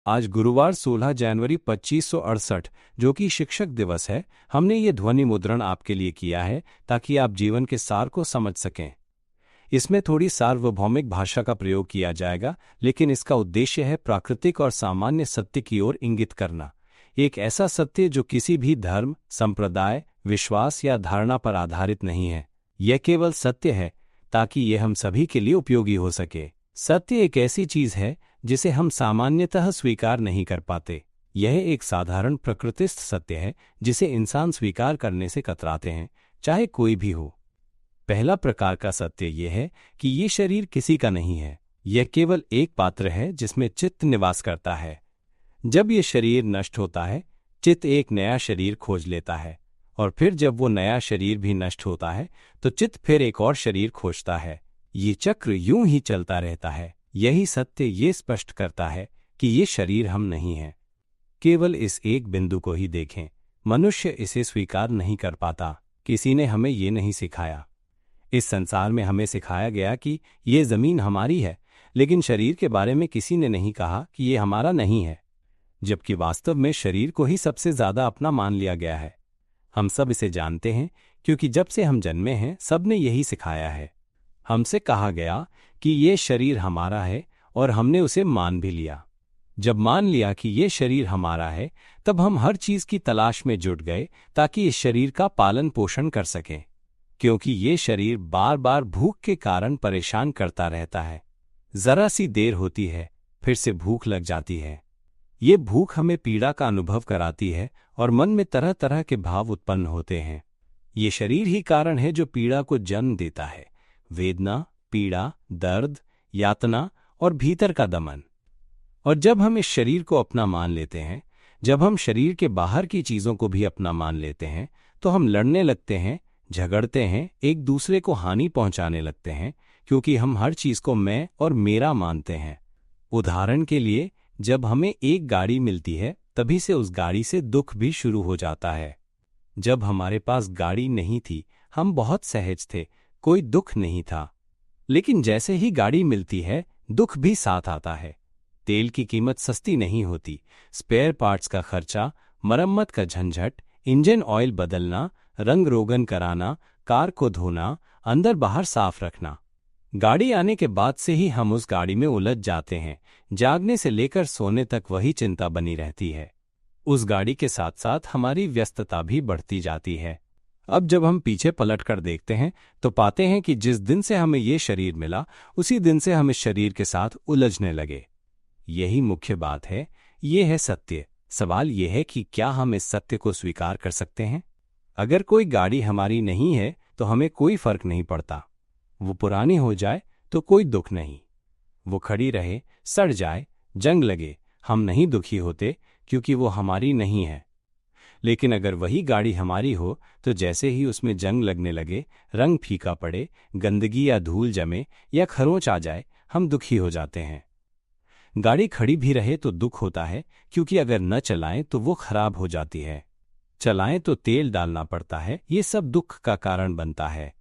आज गुरुवार 16 जनवरी 2568 जो कि शिक्षक दिवस है, हमने ये ध्वनि मुद्रण आपके लिए किया है ताकि आप जीवन के सार को समझ सकें। इसमें थोड़ी सार्वभौमिक भाषा का प्रयोग किया जाएगा, लेकिन इसका उद्देश्य है प्राकृतिक और सामान्य सत्य की ओर इंगित करना। एक ऐसा सत्य जो किसी भी धर्म, संप्रदाय, विश्वास या धारणा पर आधारित नहीं है। यह केवल सत्य है ताकि यह हम सभी के लिए उपयोगी हो सके। सत्य एक ऐसी चीज है जिसे हम सामान्यतः स्वीकार नहीं कर पाते। यह एक साधारण प्रकृतिस्थ सत्य है जिसे इंसान स्वीकार करने से कतराते हैं, चाहे कोई भी हो। पहला प्रकार का सत्य यह है कि ये शरीर किसी का नहीं है। यह केवल एक पात्र है जिसमें चित्त निवास करता है। जब यह शरीर नष्ट होता है, चित्त एक नया शरीर खोज लेता है, और फिर जब वो नया शरीर भी नष्ट होता है तो चित्त फिर एक और शरीर खोजता है। ये चक्र यूं ही चलता रहता है। यही सत्य ये स्पष्ट करता है कि ये शरीर हम नहीं हैं। केवल इस एक बिंदु को ही देखें। मनुष्य इसे स्वीकार नहीं कर पाता। किसी ने हमें ये नहीं सिखाया। इस संसार में हमें सिखाया गया कि ये जमीन हमारी है, लेकिन शरीर के बारे में किसी ने नहीं कहा कि ये हमारा नहीं है, जबकि वास्तव में शरीर को ही सबसे ज्यादा अपना मान लिया गया है। हम सब इसे जानते हैं क्योंकि जब से हम जन्मे हैं सबने यही सिखाया है। हमसे कहा गया कि ये शरीर हमारा है और हमने उसे मान भी लिया। जब मान लिया कि ये शरीर हमारा है, तब हम हर चीज की तलाश में जुट गए ताकि इस शरीर का पालन पोषण कर सकें, क्योंकि ये शरीर बार बार भूख के कारण परेशान करता रहता है। जरा सी देर होती है, फिर से भूख लग जाती है। ये भूख हमें पीड़ा का अनुभव कराती है और मन में तरह तरह के भाव उत्पन्न होते हैं। ये शरीर ही कारण है जो पीड़ा को जन्म देता है। वेदना, पीड़ा, दर्द, यातना और भीतर का दमन। और जब हम इस शरीर को अपना मान लेते हैं, जब हम शरीर के बाहर की चीजों को भी अपना मान लेते हैं, तो हम लड़ने लगते हैं, झगड़ते हैं, एक दूसरे को हानि पहुंचाने लगते हैं, क्योंकि हम हर चीज को मैं और मेरा मानते हैं। उदाहरण के लिए, जब हमें एक गाड़ी मिलती है, तभी से उस गाड़ी से दुख भी शुरू हो जाता है। जब हमारे पास गाड़ी नहीं थी, हम बहुत सहज थे, कोई दुख नहीं था। लेकिन जैसे ही गाड़ी मिलती है, दुख भी साथ आता है। तेल की कीमत सस्ती नहीं होती। स्पेयर पार्ट्स का खर्चा, मरम्मत का झंझट, इंजन ऑयल बदलना, रंग रोगन कराना, कार को धोना, अंदर बाहर साफ रखना। गाड़ी आने के बाद से ही हम उस गाड़ी में उलझ जाते हैं। जागने से लेकर सोने तक वही चिंता बनी रहती है। उस गाड़ी के साथ साथ हमारी व्यस्तता भी बढ़ती जाती है। अब जब हम पीछे पलट कर देखते हैं तो पाते हैं कि जिस दिन से हमें ये शरीर मिला, उसी दिन से हम इस शरीर के साथ उलझने लगे। यही मुख्य बात है। ये है सत्य। सवाल यह है कि क्या हम इस सत्य को स्वीकार कर सकते हैं? अगर कोई गाड़ी हमारी नहीं है तो हमें कोई फर्क नहीं पड़ता। वो पुरानी हो जाए तो कोई दुख नहीं। वो खड़ी रहे, सड़ जाए, जंग लगे, हम नहीं दुखी होते क्योंकि वो हमारी नहीं है। लेकिन अगर वही गाड़ी हमारी हो तो जैसे ही उसमें जंग लगने लगे, रंग फीका पड़े, गंदगी या धूल जमे या खरोंच आ जाए, हम दुखी हो जाते हैं। गाड़ी खड़ी भी रहे तो दुख होता है, क्योंकि अगर न चलाएं तो वो खराब हो जाती है। चलाएं तो तेल डालना पड़ता है, ये सब दुख का कारण बनता है।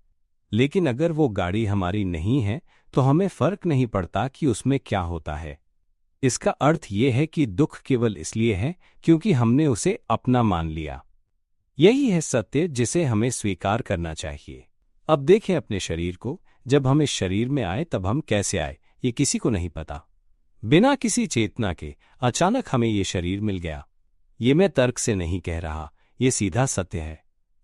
लेकिन अगर वो गाड़ी हमारी नहीं है तो हमें फर्क नहीं पड़ता कि उसमें क्या होता है। इसका अर्थ ये है कि दुख केवल इसलिए है क्योंकि हमने उसे अपना मान लिया। यही है सत्य जिसे हमें स्वीकार करना चाहिए। अब देखें अपने शरीर को। जब हम इस शरीर में आए तब हम कैसे आए, ये किसी को नहीं पता। बिना किसी चेतना के अचानक हमें ये शरीर मिल गया। ये मैं तर्क से नहीं कह रहा, ये सीधा सत्य है।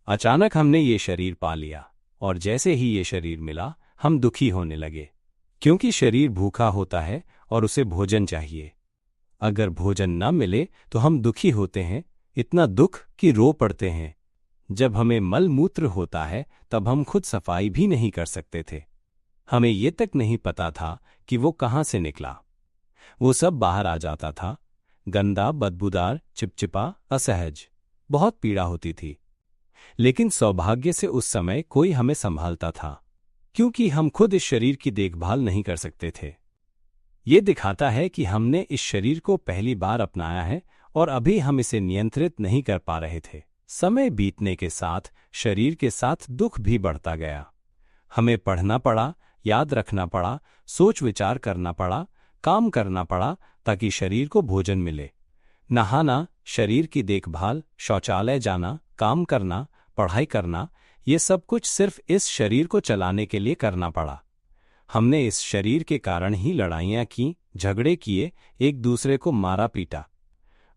अचानक हमने ये शरीर पा लिया, और जैसे ही ये शरीर मिला हम दुखी होने लगे, क्योंकि शरीर भूखा होता है और उसे भोजन चाहिए। अगर भोजन न मिले तो हम दुखी होते हैं, इतना दुख कि रो पड़ते हैं। जब हमें मल मूत्र होता है तब हम खुद सफाई भी नहीं कर सकते थे। हमें ये तक नहीं पता था कि वो कहाँ से निकला। वो सब बाहर आ जाता था, गंदा, बदबूदार, चिपचिपा, असहज। बहुत पीड़ा होती थी। लेकिन सौभाग्य से उस समय कोई हमें संभालता था, क्योंकि हम खुद इस शरीर की देखभाल नहीं कर सकते थे। ये दिखाता है कि हमने इस शरीर को पहली बार अपनाया है और अभी हम इसे नियंत्रित नहीं कर पा रहे थे। समय बीतने के साथ शरीर के साथ दुख भी बढ़ता गया। हमें पढ़ना पड़ा, याद रखना पड़ा, सोच विचार करना पड़ा, काम करना पड़ा ताकि शरीर को भोजन मिले। नहाना, शरीर की देखभाल, शौचालय जाना, काम करना, पढ़ाई करना, ये सब कुछ सिर्फ इस शरीर को चलाने के लिए करना पड़ा। हमने इस शरीर के कारण ही लड़ाइयाँ की, झगड़े किए, एक दूसरे को मारा पीटा।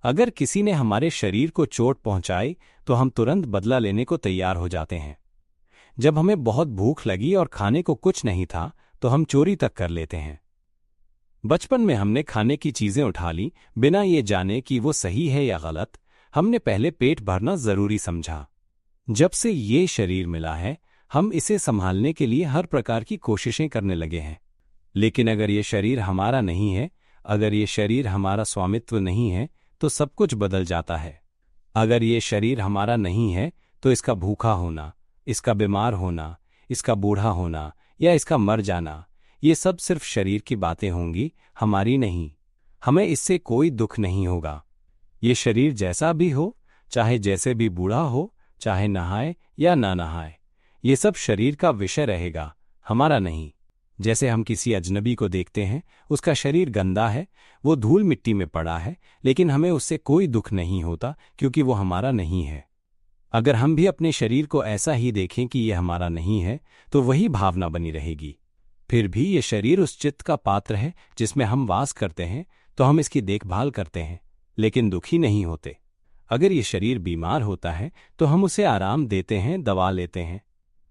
अगर किसी ने हमारे शरीर को चोट पहुंचाई तो हम तुरंत बदला लेने को तैयार हो जाते हैं। जब हमें बहुत भूख लगी और खाने को कुछ नहीं था तो हम चोरी तक कर लेते हैं। बचपन में हमने खाने की चीजें उठा ली बिना ये जाने कि वो सही है या गलत। हमने पहले पेट भरना जरूरी समझा। जब से ये शरीर मिला है हम इसे संभालने के लिए हर प्रकार की कोशिशें करने लगे हैं। लेकिन अगर ये शरीर हमारा नहीं है, अगर ये शरीर हमारा स्वामित्व नहीं है तो सब कुछ बदल जाता है। अगर ये शरीर हमारा नहीं है तो इसका भूखा होना, इसका बीमार होना, इसका बूढ़ा होना या इसका मर जाना, ये सब सिर्फ शरीर की बातें होंगी, हमारी नहीं। हमें इससे कोई दुख नहीं होगा। ये शरीर जैसा भी हो, चाहे जैसे भी बूढ़ा हो, चाहे नहाए या ना नहाए, ये सब शरीर का विषय रहेगा, हमारा नहीं। जैसे हम किसी अजनबी को देखते हैं, उसका शरीर गंदा है, वो धूल मिट्टी में पड़ा है, लेकिन हमें उससे कोई दुख नहीं होता क्योंकि वो हमारा नहीं है। अगर हम भी अपने शरीर को ऐसा ही देखें कि ये हमारा नहीं है तो वही भावना बनी रहेगी। फिर भी ये शरीर उस चित्त का पात्र है जिसमें हम वास करते हैं, तो हम इसकी देखभाल करते हैं लेकिन दुखी नहीं होते। अगर ये शरीर बीमार होता है तो हम उसे आराम देते हैं, दवा लेते हैं।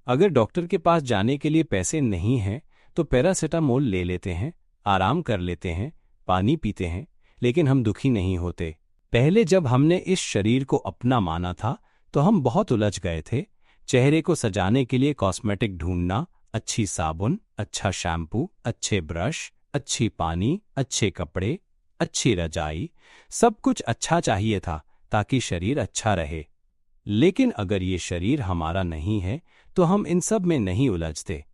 अगर डॉक्टर के पास जाने के लिए पैसे नहीं हैं तो पैरासिटामोल ले लेते हैं, आराम कर लेते हैं, पानी पीते हैं, लेकिन हम दुखी नहीं होते। पहले जब हमने इस शरीर को अपना माना था तो हम बहुत उलझ गए थे। चेहरे को सजाने के लिए कॉस्मेटिक ढूंढना, अच्छी साबुन, अच्छा शैम्पू, अच्छे ब्रश, अच्छी पानी, अच्छे कपड़े, अच्छी रजाई, सब कुछ अच्छा चाहिए था ताकि शरीर अच्छा रहे। लेकिन अगर ये शरीर हमारा नहीं है तो हम इन सब में नहीं उलझते।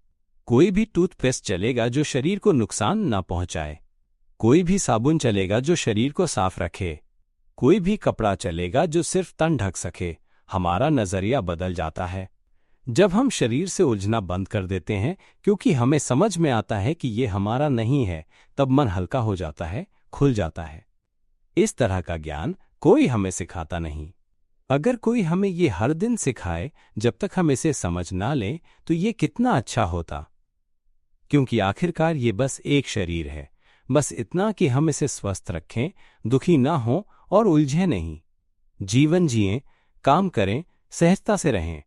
कोई भी टूथपेस्ट चलेगा जो शरीर को नुकसान ना पहुंचाए, कोई भी साबुन चलेगा जो शरीर को साफ रखे, कोई भी कपड़ा चलेगा जो सिर्फ तन ढक सके। हमारा नजरिया बदल जाता है जब हम शरीर से उलझना बंद कर देते हैं, क्योंकि हमें समझ में आता है कि ये हमारा नहीं है। तब मन हल्का हो जाता है, खुल जाता है। इस तरह का ज्ञान कोई हमें सिखाता नहीं। अगर कोई हमें ये हर दिन सिखाए, जब तक हम इसे समझ ना लें तो ये कितना अच्छा होता। क्योंकि आखिरकार ये बस एक शरीर है, बस इतना कि हम इसे स्वस्थ रखें, दुखी ना हों और उलझे नहीं। जीवन जिएं, काम करें, सहजता से रहें।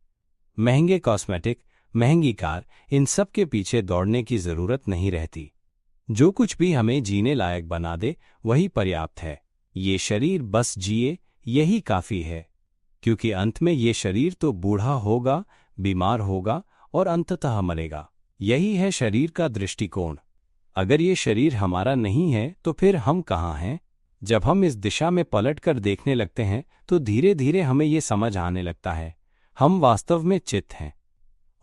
महंगे कॉस्मेटिक, महंगी कार, इन सब के पीछे दौड़ने की जरूरत नहीं रहती। जो कुछ भी हमें जीने लायक बना दे वही पर्याप्त है। ये शरीर बस जिए, यही काफी है। क्योंकि अंत में ये शरीर तो बूढ़ा होगा, बीमार होगा और अंततः मरेगा। यही है शरीर का दृष्टिकोण। अगर ये शरीर हमारा नहीं है तो फिर हम कहाँ हैं? जब हम इस दिशा में पलट कर देखने लगते हैं तो धीरे धीरे हमें ये समझ आने लगता है, हम वास्तव में चित्त हैं।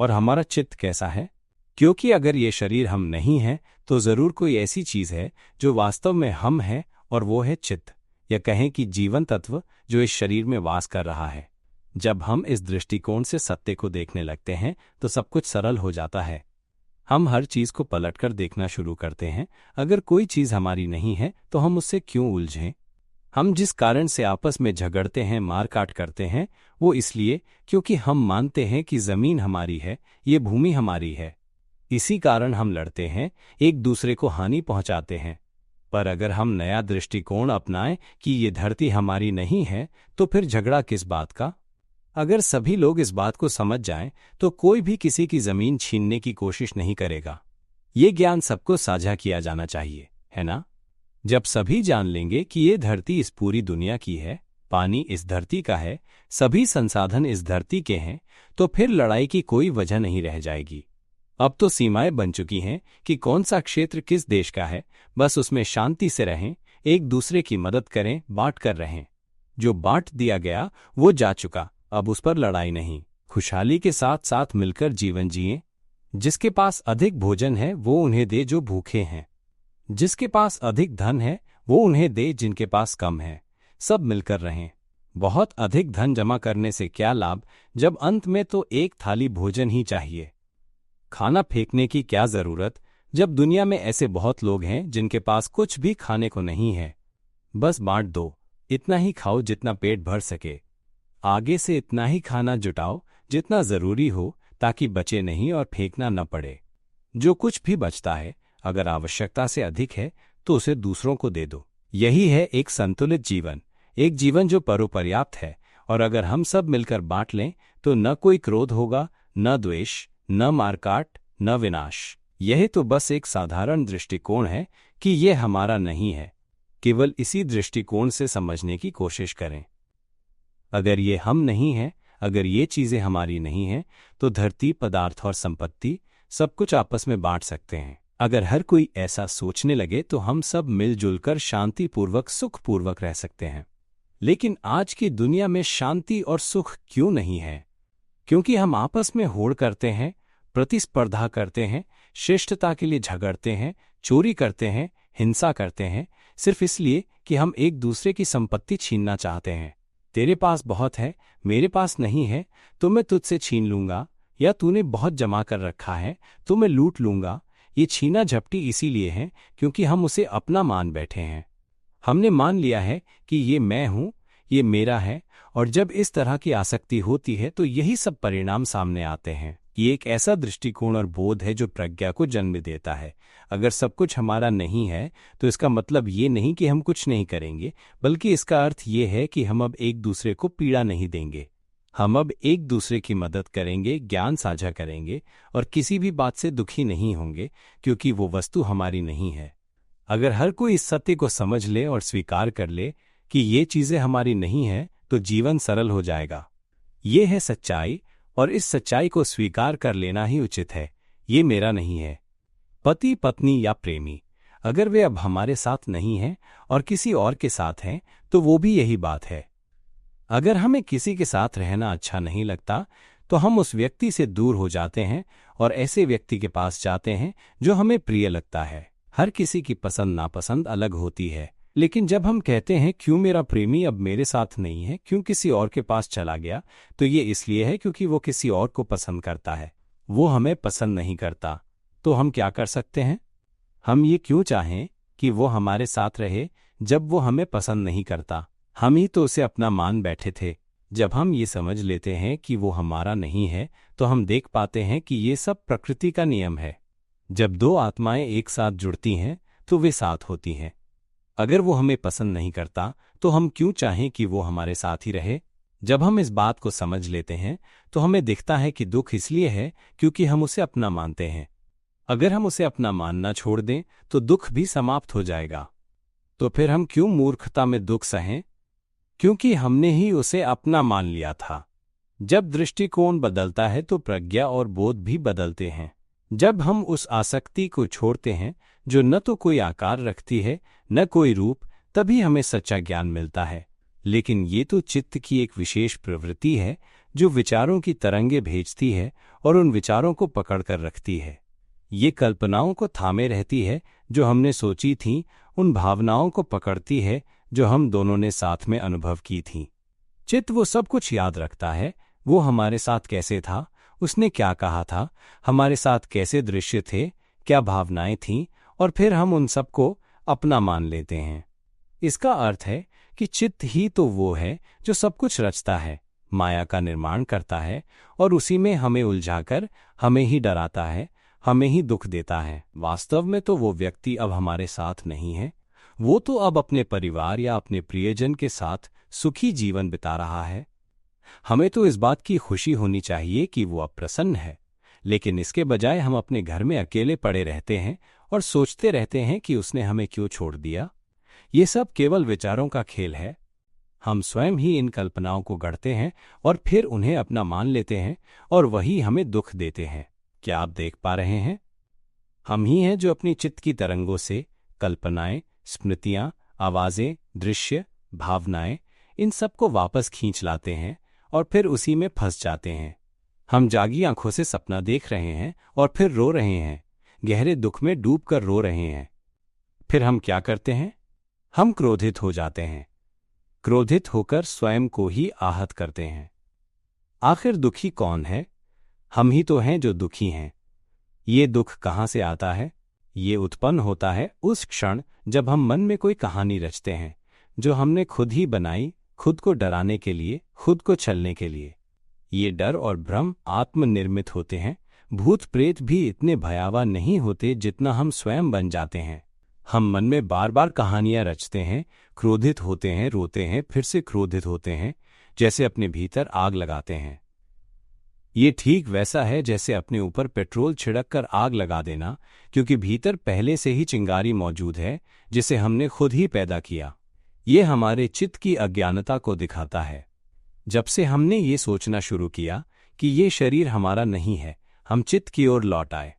और हमारा चित्त कैसा है? क्योंकि अगर ये शरीर हम नहीं हैं तो जरूर कोई ऐसी चीज है जो वास्तव में हम हैं, और वो है चित्त, या कहें कि जीवन तत्व जो इस शरीर में वास कर रहा है। जब हम इस दृष्टिकोण से सत्य को देखने लगते हैं तो सब कुछ सरल हो जाता है। हम हर चीज को पलटकर देखना शुरू करते हैं। अगर कोई चीज हमारी नहीं है तो हम उससे क्यों उलझें? हम जिस कारण से आपस में झगड़ते हैं, मारकाट करते हैं, वो इसलिए क्योंकि हम मानते हैं कि जमीन हमारी है, ये भूमि हमारी है। इसी कारण हम लड़ते हैं, एक दूसरे को हानि पहुंचाते हैं। पर अगर हम नया दृष्टिकोण अपनाएं कि ये धरती हमारी नहीं है तो फिर झगड़ा किस बात का? अगर सभी लोग इस बात को समझ जाएं तो कोई भी किसी की जमीन छीनने की कोशिश नहीं करेगा। ये ज्ञान सबको साझा किया जाना चाहिए, है ना? जब सभी जान लेंगे कि ये धरती इस पूरी दुनिया की है, पानी इस धरती का है, सभी संसाधन इस धरती के हैं, तो फिर लड़ाई की कोई वजह नहीं रह जाएगी। अब तो सीमाएं बन चुकी हैं कि कौन सा क्षेत्र किस देश का है, बस उसमें शांति से रहें, एक दूसरे की मदद करें, बांट कर रहें। जो बांट दिया गया वो जा चुका, अब उस पर लड़ाई नहीं। खुशहाली के साथ साथ मिलकर जीवन जिएं। जिसके पास अधिक भोजन है वो उन्हें दे जो भूखे हैं। जिसके पास अधिक धन है वो उन्हें दे जिनके पास कम है। सब मिलकर रहें। बहुत अधिक धन जमा करने से क्या लाभ जब अंत में तो एक थाली भोजन ही चाहिए। खाना फेंकने की क्या जरूरत जब दुनिया में ऐसे बहुत लोग हैं जिनके पास कुछ भी खाने को नहीं है, बस बांट दो, इतना ही खाओ जितना पेट भर सके, आगे से इतना ही खाना जुटाओ जितना जरूरी हो ताकि बचे नहीं और फेंकना न पड़े। जो कुछ भी बचता है, अगर आवश्यकता से अधिक है तो उसे दूसरों को दे दो। यही है एक संतुलित जीवन, एक जीवन जो परोपर्याप्त है। और अगर हम सब मिलकर बांट लें तो न कोई क्रोध होगा, न द्वेष, न मारकाट, न विनाश। यह तो बस एक साधारण दृष्टिकोण है कि यह हमारा नहीं है। केवल इसी दृष्टिकोण से समझने की कोशिश करें। अगर ये हम नहीं हैं, अगर ये चीजें हमारी नहीं हैं, तो धरती, पदार्थ और संपत्ति सब कुछ आपस में बांट सकते हैं। अगर हर कोई ऐसा सोचने लगे तो हम सब मिलजुल कर शांतिपूर्वक, सुखपूर्वक रह सकते हैं। लेकिन आज की दुनिया में शांति और सुख क्यों नहीं है? क्योंकि हम आपस में होड़ करते हैं, प्रतिस्पर्धा करते हैं, श्रेष्ठता के लिए झगड़ते हैं, चोरी करते हैं, हिंसा करते हैं, सिर्फ इसलिए कि हम एक दूसरे की संपत्ति छीनना चाहते हैं। तेरे पास बहुत है, मेरे पास नहीं है, तो मैं तुझसे छीन लूंगा, या तूने बहुत जमा कर रखा है तो मैं लूट लूंगा। ये छीना झपटी इसीलिए है क्योंकि हम उसे अपना मान बैठे हैं। हमने मान लिया है कि ये मैं हूं, ये मेरा है, और जब इस तरह की आसक्ति होती है तो यही सब परिणाम सामने आते हैं। ये एक ऐसा दृष्टिकोण और बोध है जो प्रज्ञा को जन्म देता है। अगर सब कुछ हमारा नहीं है तो इसका मतलब ये नहीं कि हम कुछ नहीं करेंगे, बल्कि इसका अर्थ ये है कि हम अब एक दूसरे को पीड़ा नहीं देंगे। हम अब एक दूसरे की मदद करेंगे, ज्ञान साझा करेंगे और किसी भी बात से दुखी नहीं होंगे क्योंकि वो वस्तु हमारी नहीं है। अगर हर कोई इस सत्य को समझ ले और स्वीकार कर ले कि ये चीजें हमारी नहीं हैं, तो जीवन सरल हो जाएगा। ये है सच्चाई, और इस सच्चाई को स्वीकार कर लेना ही उचित है। ये मेरा नहीं है। पति, पत्नी या प्रेमी, अगर वे अब हमारे साथ नहीं हैं और किसी और के साथ हैं, तो वो भी यही बात है। अगर हमें किसी के साथ रहना अच्छा नहीं लगता तो हम उस व्यक्ति से दूर हो जाते हैं और ऐसे व्यक्ति के पास जाते हैं जो हमें प्रिय लगता है। हर किसी की पसंद नापसंद अलग होती है, लेकिन जब हम कहते हैं क्यों मेरा प्रेमी अब मेरे साथ नहीं है, क्यों किसी और के पास चला गया, तो ये इसलिए है क्योंकि वो किसी और को पसंद करता है। वो हमें पसंद नहीं करता। तो हम क्या कर सकते हैं? हम ये क्यों चाहें कि वो हमारे साथ रहे जब वो हमें पसंद नहीं करता? हम ही तो उसे अपना मान बैठे थे। जब हम ये समझ लेते हैं कि वो हमारा नहीं है, तो हम देख पाते हैं कि ये सब प्रकृति का नियम है। जब दो आत्माएं एक साथ जुड़ती हैं तो वे साथ होती हैं। अगर वो हमें पसंद नहीं करता तो हम क्यों चाहें कि वो हमारे साथ ही रहे? जब हम इस बात को समझ लेते हैं तो हमें दिखता है कि दुख इसलिए है क्योंकि हम उसे अपना मानते हैं। अगर हम उसे अपना मानना छोड़ दें तो दुख भी समाप्त हो जाएगा। तो फिर हम क्यों मूर्खता में दुख सहें? क्योंकि हमने ही उसे अपना मान लिया था। जब दृष्टिकोण बदलता है तो प्रज्ञा और बोध भी बदलते हैं। जब हम उस आसक्ति को छोड़ते हैं जो न तो कोई आकार रखती है न कोई रूप, तभी हमें सच्चा ज्ञान मिलता है। लेकिन ये तो चित्त की एक विशेष प्रवृत्ति है जो विचारों की तरंगे भेजती है और उन विचारों को पकड़कर रखती है। ये कल्पनाओं को थामे रहती है जो हमने सोची थीं, उन भावनाओं को पकड़ती है जो हम दोनों ने साथ में अनुभव की थीं। चित्त वो सब कुछ याद रखता है। वो हमारे साथ कैसे था, उसने क्या कहा था, हमारे साथ कैसे दृश्य थे, क्या भावनाएं थीं, और फिर हम उन सबको अपना मान लेते हैं। इसका अर्थ है कि चित्त ही तो वो है जो सब कुछ रचता है, माया का निर्माण करता है और उसी में हमें उलझाकर हमें ही डराता है, हमें ही दुख देता है। वास्तव में तो वो व्यक्ति अब हमारे साथ नहीं है। वो तो अब अपने परिवार या अपने प्रियजन के साथ सुखी जीवन बिता रहा है। हमें तो इस बात की खुशी होनी चाहिए कि वो अब प्रसन्न है, लेकिन इसके बजाय हम अपने घर में अकेले पड़े रहते हैं और सोचते रहते हैं कि उसने हमें क्यों छोड़ दिया। ये सब केवल विचारों का खेल है। हम स्वयं ही इन कल्पनाओं को गढ़ते हैं और फिर उन्हें अपना मान लेते हैं और वही हमें दुख देते हैं। क्या आप देख पा रहे हैं? हम ही हैं जो अपनी चित्त की तरंगों से कल्पनाएं, स्मृतियां, आवाजें, दृश्य, भावनाएं, इन सबको वापस खींच लाते हैं और फिर उसी में फंस जाते हैं। हम जागी आंखों से सपना देख रहे हैं और फिर रो रहे हैं, गहरे दुख में डूबकर रो रहे हैं। फिर हम क्या करते हैं? हम क्रोधित हो जाते हैं। क्रोधित होकर स्वयं को ही आहत करते हैं। आखिर दुखी कौन है? हम ही तो हैं जो दुखी हैं। ये दुख कहाँ से आता है? ये उत्पन्न होता है उस क्षण जब हम मन में कोई कहानी रचते हैं जो हमने खुद ही बनाई, खुद को डराने के लिए, खुद को छलने के लिए। ये डर और भ्रम आत्मनिर्मित होते हैं। भूत प्रेत भी इतने भयावह नहीं होते जितना हम स्वयं बन जाते हैं। हम मन में बार बार कहानियां रचते हैं, क्रोधित होते हैं, रोते हैं, फिर से क्रोधित होते हैं, जैसे अपने भीतर आग लगाते हैं। ये ठीक वैसा है जैसे अपने ऊपर पेट्रोल छिड़क कर आग लगा देना, क्योंकि भीतर पहले से ही चिंगारी मौजूद है जिसे हमने खुद ही पैदा किया। ये हमारे चित्त की अज्ञानता को दिखाता है। जब से हमने ये सोचना शुरू किया कि ये शरीर हमारा नहीं है, हम चित्त की ओर लौट आए।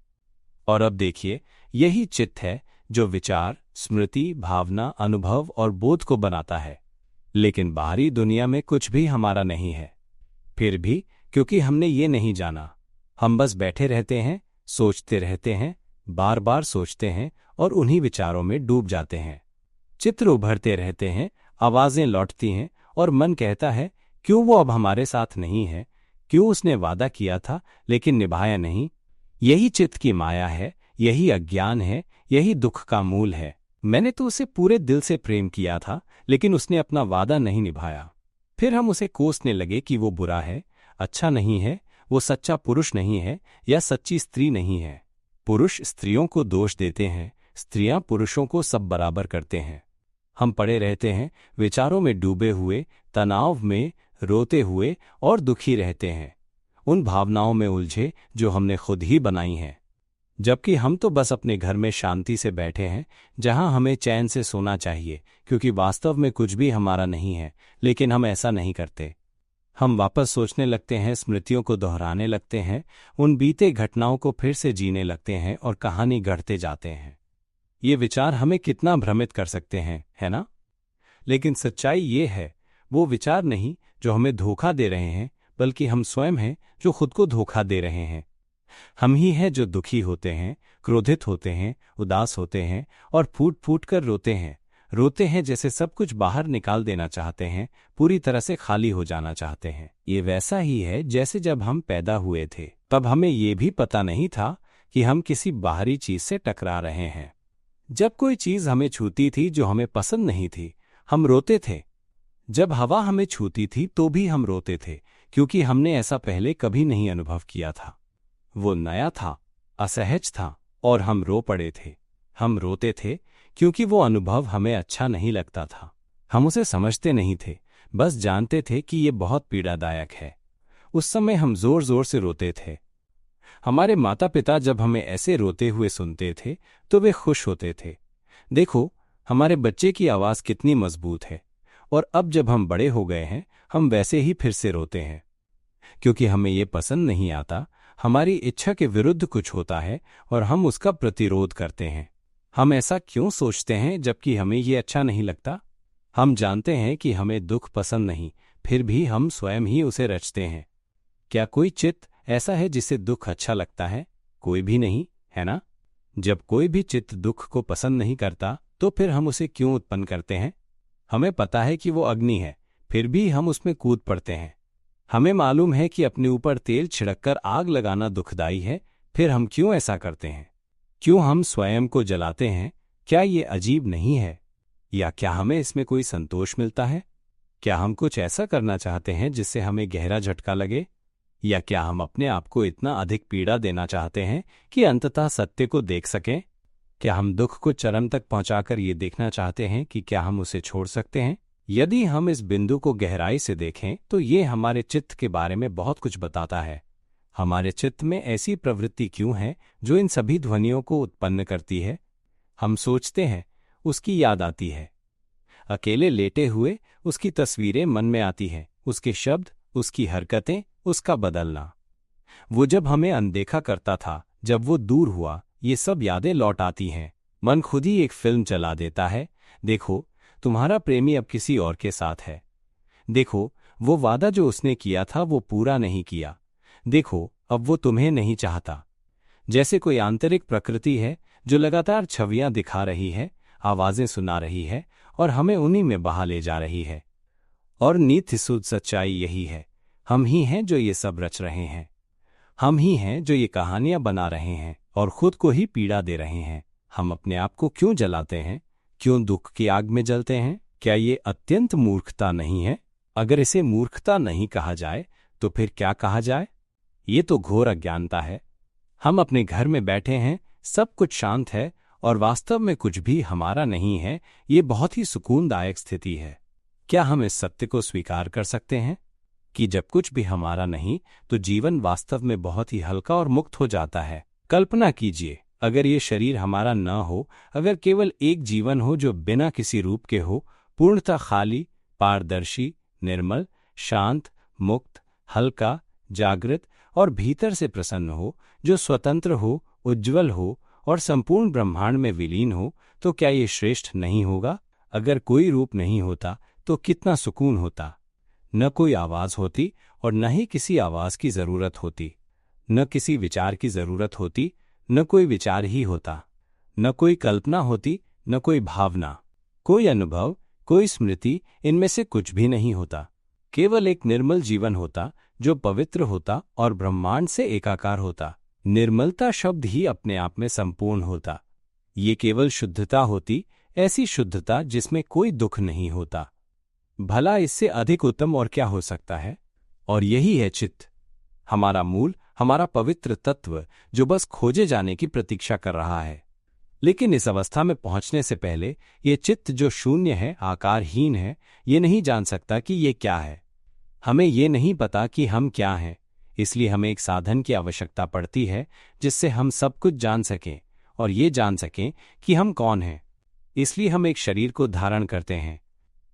और अब देखिए, यही चित्त है जो विचार, स्मृति, भावना, अनुभव और बोध को बनाता है। लेकिन बाहरी दुनिया में कुछ भी हमारा नहीं है। फिर भी क्योंकि हमने ये नहीं जाना, हम बस बैठे रहते हैं, सोचते रहते हैं, बार बार सोचते हैं और उन्हीं विचारों में डूब जाते हैं। चित्र उभरते रहते हैं, आवाजें लौटती हैं और मन कहता है, क्यों वो अब हमारे साथ नहीं है? क्यों उसने वादा किया था लेकिन निभाया नहीं? यही चित्त की माया है, यही अज्ञान है, यही दुख का मूल है। मैंने तो उसे पूरे दिल से प्रेम किया था, लेकिन उसने अपना वादा नहीं निभाया। फिर हम उसे कोसने लगे कि वो बुरा है, अच्छा नहीं है, वो सच्चा पुरुष नहीं है या सच्ची स्त्री नहीं है। पुरुष स्त्रियों को दोष देते हैं, स्त्रियां पुरुषों को सब बराबर करते हैं। हम पड़े रहते हैं, विचारों में डूबे हुए, तनाव में, रोते हुए और दुखी रहते हैं, उन भावनाओं में उलझे जो हमने खुद ही बनाई हैं। जबकि हम तो बस अपने घर में शांति से बैठे हैं, जहां हमें चैन से सोना चाहिए, क्योंकि वास्तव में कुछ भी हमारा नहीं है। लेकिन हम ऐसा नहीं करते। हम वापस सोचने लगते हैं, स्मृतियों को दोहराने लगते हैं, उन बीते घटनाओं को फिर से जीने लगते हैं और कहानी गढ़ते जाते हैं। ये विचार हमें कितना भ्रमित कर सकते हैं, है ना? लेकिन सच्चाई ये है, वो विचार नहीं जो हमें धोखा दे रहे हैं, बल्कि हम स्वयं हैं जो खुद को धोखा दे रहे हैं। हम ही हैं जो दुखी होते हैं, क्रोधित होते हैं, उदास होते हैं और फूट फूट कर रोते हैं। रोते हैं जैसे सब कुछ बाहर निकाल देना चाहते हैं, पूरी तरह से खाली हो जाना चाहते हैं। ये वैसा ही है जैसे जब हम पैदा हुए थे, तब हमें ये भी पता नहीं था कि हम किसी बाहरी चीज से टकरा रहे हैं। जब कोई चीज हमें छूती थी जो हमें पसंद नहीं थी, हम रोते थे। जब हवा हमें छूती थी तो भी हम रोते थे, क्योंकि हमने ऐसा पहले कभी नहीं अनुभव किया था। वो नया था, असहज था और हम रो पड़े थे। हम रोते थे क्योंकि वो अनुभव हमें अच्छा नहीं लगता था। हम उसे समझते नहीं थे, बस जानते थे कि ये बहुत पीड़ादायक है। उस समय हम जोर जोर से रोते थे। हमारे माता पिता जब हमें ऐसे रोते हुए सुनते थे तो वे खुश होते थे। देखो, हमारे बच्चे की आवाज़ कितनी मजबूत है। और अब जब हम बड़े हो गए हैं, हम वैसे ही फिर से रोते हैं, क्योंकि हमें ये पसंद नहीं आता, हमारी इच्छा के विरुद्ध कुछ होता है और हम उसका प्रतिरोध करते हैं। हम ऐसा क्यों सोचते हैं जबकि हमें ये अच्छा नहीं लगता? हम जानते हैं कि हमें दुख पसंद नहीं, फिर भी हम स्वयं ही उसे रचते हैं। क्या कोई चित्त ऐसा है जिसे दुख अच्छा लगता है? कोई भी नहीं, है ना? जब कोई भी चित्त दुख को पसंद नहीं करता, तो फिर हम उसे क्यों उत्पन्न करते हैं? हमें पता है कि वो अग्नि है, फिर भी हम उसमें कूद पड़ते हैं। हमें मालूम है कि अपने ऊपर तेल छिड़ककर आग लगाना दुखदाई है, फिर हम क्यों ऐसा करते हैं? क्यों हम स्वयं को जलाते हैं? क्या ये अजीब नहीं है? या क्या हमें इसमें कोई संतोष मिलता है? क्या हम कुछ ऐसा करना चाहते हैं जिससे हमें गहरा झटका लगे? या क्या हम अपने आप को इतना अधिक पीड़ा देना चाहते हैं कि अंततः सत्य को देख सकें? क्या हम दुख को चरम तक पहुंचाकर ये देखना चाहते हैं कि क्या हम उसे छोड़ सकते हैं? यदि हम इस बिंदु को गहराई से देखें तो ये हमारे चित्त के बारे में बहुत कुछ बताता है। हमारे चित्त में ऐसी प्रवृत्ति क्यों है जो इन सभी ध्वनियों को उत्पन्न करती है? हम सोचते हैं, उसकी याद आती है। अकेले लेटे हुए उसकी तस्वीरें मन में आती हैं, उसके शब्द, उसकी हरकतें, उसका बदलना। वो जब हमें अनदेखा करता था, जब वो दूर हुआ, ये सब यादें लौट आती हैं। मन खुद ही एक फिल्म चला देता है। देखो, तुम्हारा प्रेमी अब किसी और के साथ है। देखो, वो वादा जो उसने किया था वो पूरा नहीं किया। देखो, अब वो तुम्हें नहीं चाहता। जैसे कोई आंतरिक प्रकृति है जो लगातार छवियां दिखा रही है, आवाजें सुना रही है और हमें उन्हीं में बहा ले जा रही है। और नित्य सच्चाई यही है, हम ही हैं जो ये सब रच रहे हैं। हम ही हैं जो ये कहानियां बना रहे हैं और खुद को ही पीड़ा दे रहे हैं। हम अपने आप को क्यों जलाते हैं? क्यों दुख की आग में जलते हैं? क्या ये अत्यंत मूर्खता नहीं है? अगर इसे मूर्खता नहीं कहा जाए तो फिर क्या कहा जाए? ये तो घोर अज्ञानता है। हम अपने घर में बैठे हैं, सब कुछ शांत है और वास्तव में कुछ भी हमारा नहीं है। ये बहुत ही सुकूनदायक स्थिति है। क्या हम इस सत्य को स्वीकार कर सकते हैं कि जब कुछ भी हमारा नहीं तो जीवन वास्तव में बहुत ही हल्का और मुक्त हो जाता है? कल्पना कीजिए, अगर ये शरीर हमारा न हो, अगर केवल एक जीवन हो जो बिना किसी रूप के हो, पूर्णतः खाली, पारदर्शी, निर्मल, शांत, मुक्त, हल्का, जागृत और भीतर से प्रसन्न हो, जो स्वतंत्र हो, उज्ज्वल हो और संपूर्ण ब्रह्मांड में विलीन हो, तो क्या ये श्रेष्ठ नहीं होगा? अगर कोई रूप नहीं होता तो कितना सुकून होता। न कोई आवाज होती और न ही किसी आवाज की जरूरत होती, न किसी विचार की जरूरत होती, न कोई विचार ही होता, न कोई कल्पना होती, न कोई भावना, कोई अनुभव, कोई स्मृति, इनमें से कुछ भी नहीं होता। केवल एक निर्मल जीवन होता जो पवित्र होता और ब्रह्मांड से एकाकार होता। निर्मलता शब्द ही अपने आप में संपूर्ण होता। ये केवल शुद्धता होती, ऐसी शुद्धता जिसमें कोई दुख नहीं होता। भला इससे अधिक उत्तम और क्या हो सकता है? और यही है चित्त, हमारा मूल, हमारा पवित्र तत्व, जो बस खोजे जाने की प्रतीक्षा कर रहा है। लेकिन इस अवस्था में पहुंचने से पहले ये चित्त जो शून्य है, आकारहीन है, ये नहीं जान सकता कि ये क्या है। हमें ये नहीं पता कि हम क्या हैं, इसलिए हमें एक साधन की आवश्यकता पड़ती है जिससे हम सब कुछ जान सकें और ये जान सकें कि हम कौन हैं। इसलिए हम एक शरीर को धारण करते हैं,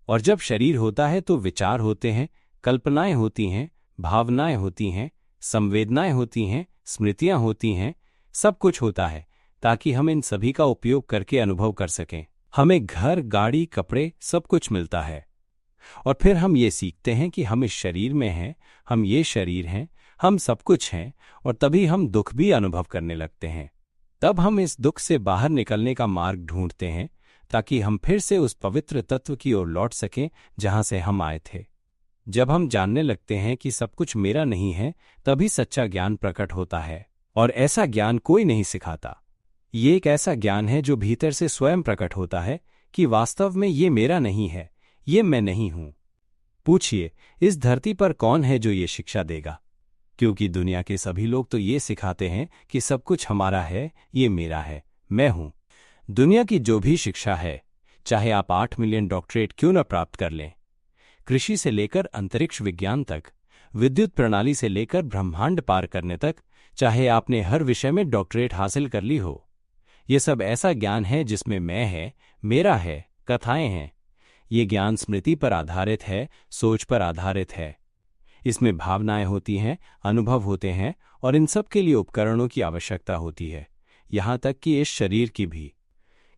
और जब शरीर होता है तो विचार होते हैं, कल्पनाएं होती हैं, भावनाएं होती हैं, संवेदनाएं होती हैं, स्मृतियां होती हैं, सब कुछ होता है ताकि हम इन सभी का उपयोग करके अनुभव कर सकें। हमें घर, गाड़ी, कपड़े, सब कुछ मिलता है और फिर हम ये सीखते हैं कि हम इस शरीर में हैं, हम ये शरीर हैं, हम सब कुछ हैं, और तभी हम दुख भी अनुभव करने लगते हैं। तब हम इस दुख से बाहर निकलने का मार्ग ढूंढते हैं ताकि हम फिर से उस पवित्र तत्व की ओर लौट सकें जहां से हम आए थे। जब हम जानने लगते हैं कि सब कुछ मेरा नहीं है, तभी सच्चा ज्ञान प्रकट होता है, और ऐसा ज्ञान कोई नहीं सिखाता। ये एक ऐसा ज्ञान है जो भीतर से स्वयं प्रकट होता है कि वास्तव में ये मेरा नहीं है, ये मैं नहीं हूं। पूछिए, इस धरती पर कौन है जो ये शिक्षा देगा? क्योंकि दुनिया के सभी लोग तो ये सिखाते हैं कि सब कुछ हमारा है, ये मेरा है, मैं हूं। दुनिया की जो भी शिक्षा है, चाहे आप 8 मिलियन डॉक्टरेट क्यों न प्राप्त कर लें, कृषि से लेकर अंतरिक्ष विज्ञान तक, विद्युत प्रणाली से लेकर ब्रह्मांड पार करने तक, चाहे आपने हर विषय में डॉक्टरेट हासिल कर ली हो, ये सब ऐसा ज्ञान है जिसमें मैं है, मेरा है, कथाएं हैं। ये ज्ञान स्मृति पर आधारित है, सोच पर आधारित है। इसमें भावनाएं होती हैं, अनुभव होते हैं, और इन सब के लिए उपकरणों की आवश्यकता होती है, यहां तक कि इस शरीर की भी।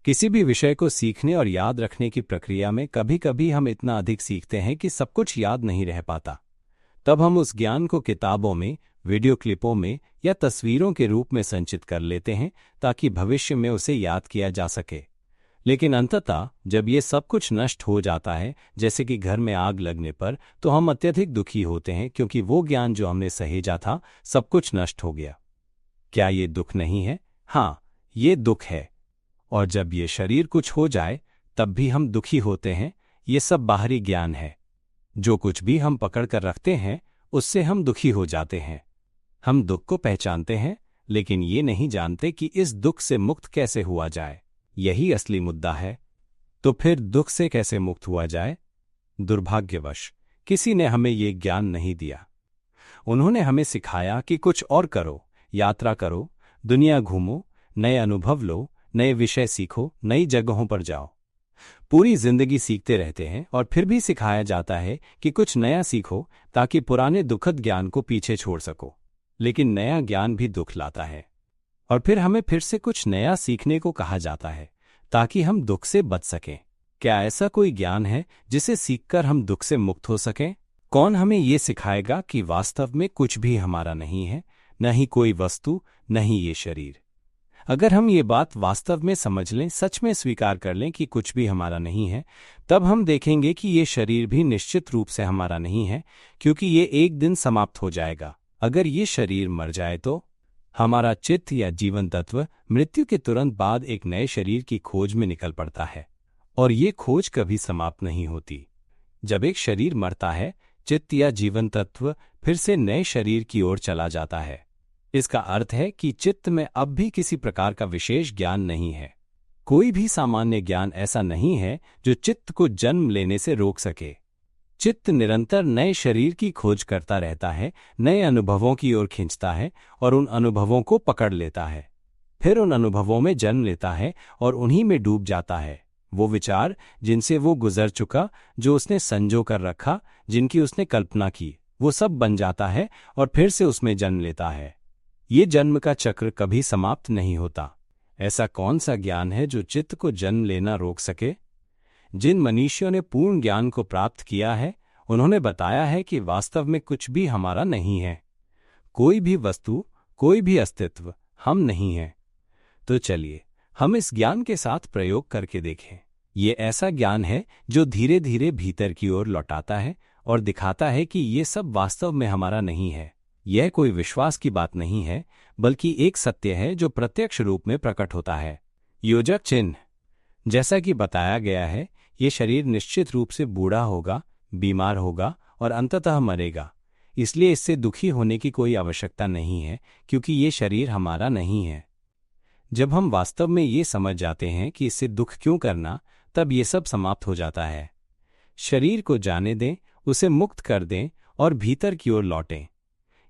किसी भी विषय को सीखने और याद रखने की प्रक्रिया में कभी कभी हम इतना अधिक सीखते हैं कि सब कुछ याद नहीं रह पाता। तब हम उस ज्ञान को किताबों में, वीडियो क्लिपों में या तस्वीरों के रूप में संचित कर लेते हैं ताकि भविष्य में उसे याद किया जा सके। लेकिन अंततः जब ये सब कुछ नष्ट हो जाता है, जैसे कि घर में आग लगने पर, तो हम अत्यधिक दुखी होते हैं क्योंकि वो ज्ञान जो हमने सहेजा था, सब कुछ नष्ट हो गया। क्या ये दुख नहीं है? हाँ, ये दुख है। और जब ये शरीर कुछ हो जाए तब भी हम दुखी होते हैं। ये सब बाहरी ज्ञान है। जो कुछ भी हम पकड़ कर रखते हैं उससे हम दुखी हो जाते हैं। हम दुख को पहचानते हैं लेकिन ये नहीं जानते कि इस दुख से मुक्त कैसे हुआ जाए। यही असली मुद्दा है। तो फिर दुख से कैसे मुक्त हुआ जाए? दुर्भाग्यवश किसी ने हमें ये ज्ञान नहीं दिया। उन्होंने हमें सिखाया कि कुछ और करो, यात्रा करो, दुनिया घूमो, नए अनुभव लो, नए विषय सीखो, नई जगहों पर जाओ। पूरी जिंदगी सीखते रहते हैं और फिर भी सिखाया जाता है कि कुछ नया सीखो ताकि पुराने दुखद ज्ञान को पीछे छोड़ सको। लेकिन नया ज्ञान भी दुख लाता है और फिर हमें फिर से कुछ नया सीखने को कहा जाता है ताकि हम दुख से बच सकें। क्या ऐसा कोई ज्ञान है जिसे सीखकर हम दुख से मुक्त हो सकें? कौन हमें ये सिखाएगा कि वास्तव में कुछ भी हमारा नहीं है, न ही कोई वस्तु, न ही ये शरीर? अगर हम ये बात वास्तव में समझ लें, सच में स्वीकार कर लें कि कुछ भी हमारा नहीं है, तब हम देखेंगे कि ये शरीर भी निश्चित रूप से हमारा नहीं है, क्योंकि ये एक दिन समाप्त हो जाएगा। अगर ये शरीर मर जाए तो हमारा चित्त या जीवन तत्व मृत्यु के तुरंत बाद एक नए शरीर की खोज में निकल पड़ता है, और ये खोज कभी समाप्त नहीं होती। जब एक शरीर मरता है, चित्त या जीवन तत्व फिर से नए शरीर की ओर चला जाता है। इसका अर्थ है कि चित्त में अब भी किसी प्रकार का विशेष ज्ञान नहीं है। कोई भी सामान्य ज्ञान ऐसा नहीं है जो चित्त को जन्म लेने से रोक सके। चित्त निरंतर नए शरीर की खोज करता रहता है, नए अनुभवों की ओर खींचता है और उन अनुभवों को पकड़ लेता है। फिर उन अनुभवों में जन्म लेता है और उन्हीं में डूब जाता है। वो विचार जिनसे वो गुजर चुका, जो उसने संजो कर रखा, जिनकी उसने कल्पना की, वो सब बन जाता है और फिर से उसमें जन्म लेता है। ये जन्म का चक्र कभी समाप्त नहीं होता। ऐसा कौन सा ज्ञान है जो चित्त को जन्म लेना रोक सके? जिन मनुष्यों ने पूर्ण ज्ञान को प्राप्त किया है, उन्होंने बताया है कि वास्तव में कुछ भी हमारा नहीं है। कोई भी वस्तु, कोई भी अस्तित्व हम नहीं हैं। तो चलिए हम इस ज्ञान के साथ प्रयोग करके देखें। ये ऐसा ज्ञान है जो धीरे धीरे भीतर की ओर लौटाता है और दिखाता है कि ये सब वास्तव में हमारा नहीं है। यह कोई विश्वास की बात नहीं है, बल्कि एक सत्य है जो प्रत्यक्ष रूप में प्रकट होता है। योजक चिन्ह। जैसा कि बताया गया है, ये शरीर निश्चित रूप से बूढ़ा होगा, बीमार होगा और अंततः मरेगा। इसलिए इससे दुखी होने की कोई आवश्यकता नहीं है, क्योंकि ये शरीर हमारा नहीं है। जब हम वास्तव में ये समझ जाते हैं कि इससे दुख क्यों करना, तब ये सब समाप्त हो जाता है। शरीर को जाने दें, उसे मुक्त कर दें और भीतर की ओर लौटें,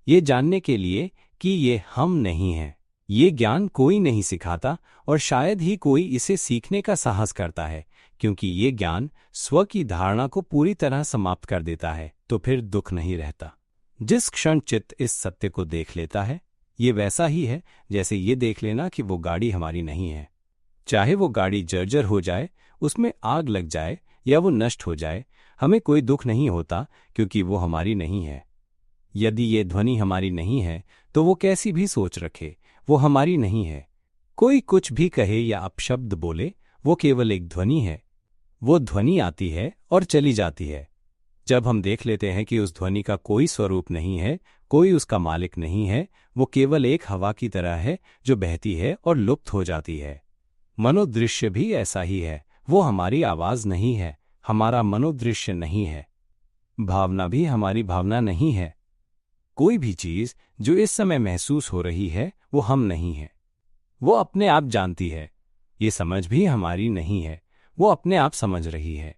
ये जानने के लिए कि ये हम नहीं हैं। ये ज्ञान कोई नहीं सिखाता और शायद ही कोई इसे सीखने का साहस करता है, क्योंकि ये ज्ञान स्व की धारणा को पूरी तरह समाप्त कर देता है। तो फिर दुख नहीं रहता। जिस क्षण चित्त इस सत्य को देख लेता है, ये वैसा ही है जैसे ये देख लेना कि वो गाड़ी हमारी नहीं है। चाहे वो गाड़ी जर्जर हो जाए, उसमें आग लग जाए या वो नष्ट हो जाए, हमें कोई दुख नहीं होता, क्योंकि वो हमारी नहीं है। यदि ये ध्वनि हमारी नहीं है, तो वो कैसी भी सोच रखे, वो हमारी नहीं है। कोई कुछ भी कहे या अपशब्द बोले, वो केवल एक ध्वनि है। वो ध्वनि आती है और चली जाती है। जब हम देख लेते हैं कि उस ध्वनि का कोई स्वरूप नहीं है, कोई उसका मालिक नहीं है, वो केवल एक हवा की तरह है जो बहती है और लुप्त हो जाती है। मनोदृश्य भी ऐसा ही है। वो हमारी आवाज नहीं है, हमारा मनोदृश्य नहीं है। भावना भी हमारी भावना नहीं है। कोई भी चीज जो इस समय महसूस हो रही है, वो हम नहीं है। वो अपने आप जानती है। ये समझ भी हमारी नहीं है, वो अपने आप समझ रही है।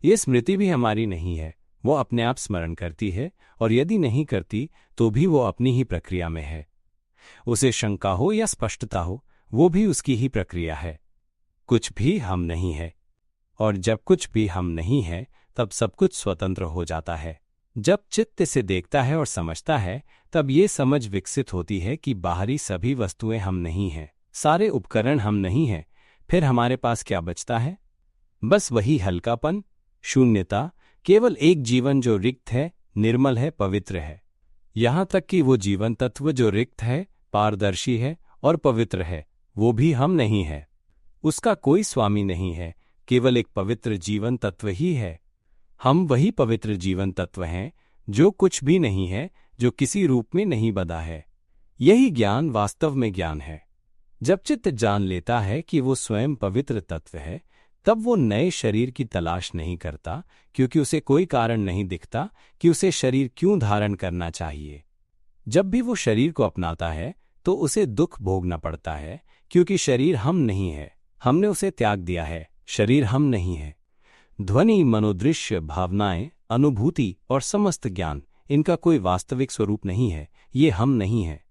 ये स्मृति भी हमारी नहीं है, वो अपने आप स्मरण करती है, और यदि नहीं करती तो भी वो अपनी ही प्रक्रिया में है। उसे शंका हो या स्पष्टता हो, वो भी उसकी ही प्रक्रिया है। कुछ भी हम नहीं है, और जब कुछ भी हम नहीं है, तब सब कुछ स्वतंत्र हो जाता है। जब चित्त इसे देखता है और समझता है, तब ये समझ विकसित होती है कि बाहरी सभी वस्तुएं हम नहीं हैं, सारे उपकरण हम नहीं हैं। फिर हमारे पास क्या बचता है? बस वही हल्कापन, शून्यता, केवल एक जीवन जो रिक्त है, निर्मल है, पवित्र है। यहां तक कि वो जीवन तत्व जो रिक्त है, पारदर्शी है और पवित्र है, वो भी हम नहीं है। उसका कोई स्वामी नहीं है, केवल एक पवित्र जीवन तत्व ही है। हम वही पवित्र जीवन तत्व हैं जो कुछ भी नहीं है, जो किसी रूप में नहीं बंधा है। यही ज्ञान वास्तव में ज्ञान है। जब चित्त जान लेता है कि वो स्वयं पवित्र तत्व है, तब वो नए शरीर की तलाश नहीं करता, क्योंकि उसे कोई कारण नहीं दिखता कि उसे शरीर क्यों धारण करना चाहिए। जब भी वो शरीर को अपनाता है, तो उसे दुख भोगना पड़ता है, क्योंकि शरीर हम नहीं है। हमने उसे त्याग दिया है। शरीर हम नहीं है। ध्वनि, मनोदृश्य, भावनाएं, अनुभूति और समस्त ज्ञान, इनका कोई वास्तविक स्वरूप नहीं है। ये हम नहीं है।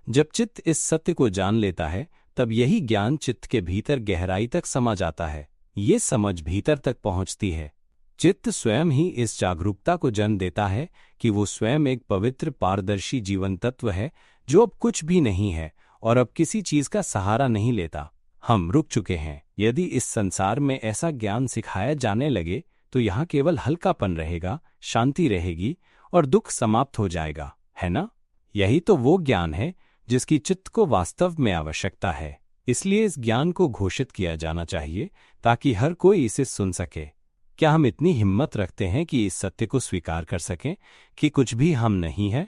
जब चित्त इस सत्य को जान लेता है, तब यही ज्ञान चित्त के भीतर गहराई तक समा जाता है। ये समझ भीतर तक पहुंचती है। चित्त स्वयं ही इस जागरूकता को जन्म देता है कि वो स्वयं एक पवित्र पारदर्शी जीवन तत्व है जो अब कुछ भी नहीं है और अब किसी चीज का सहारा नहीं लेता। हम रुक चुके हैं। यदि इस संसार में ऐसा ज्ञान सिखाया जाने लगे, तो यहाँ केवल हल्कापन रहेगा, शांति रहेगी और दुख समाप्त हो जाएगा, है ना? यही तो वो ज्ञान है जिसकी चित्त को वास्तव में आवश्यकता है। इसलिए इस ज्ञान को घोषित किया जाना चाहिए ताकि हर कोई इसे सुन सके। क्या हम इतनी हिम्मत रखते हैं कि इस सत्य को स्वीकार कर सकें कि कुछ भी हम नहीं है?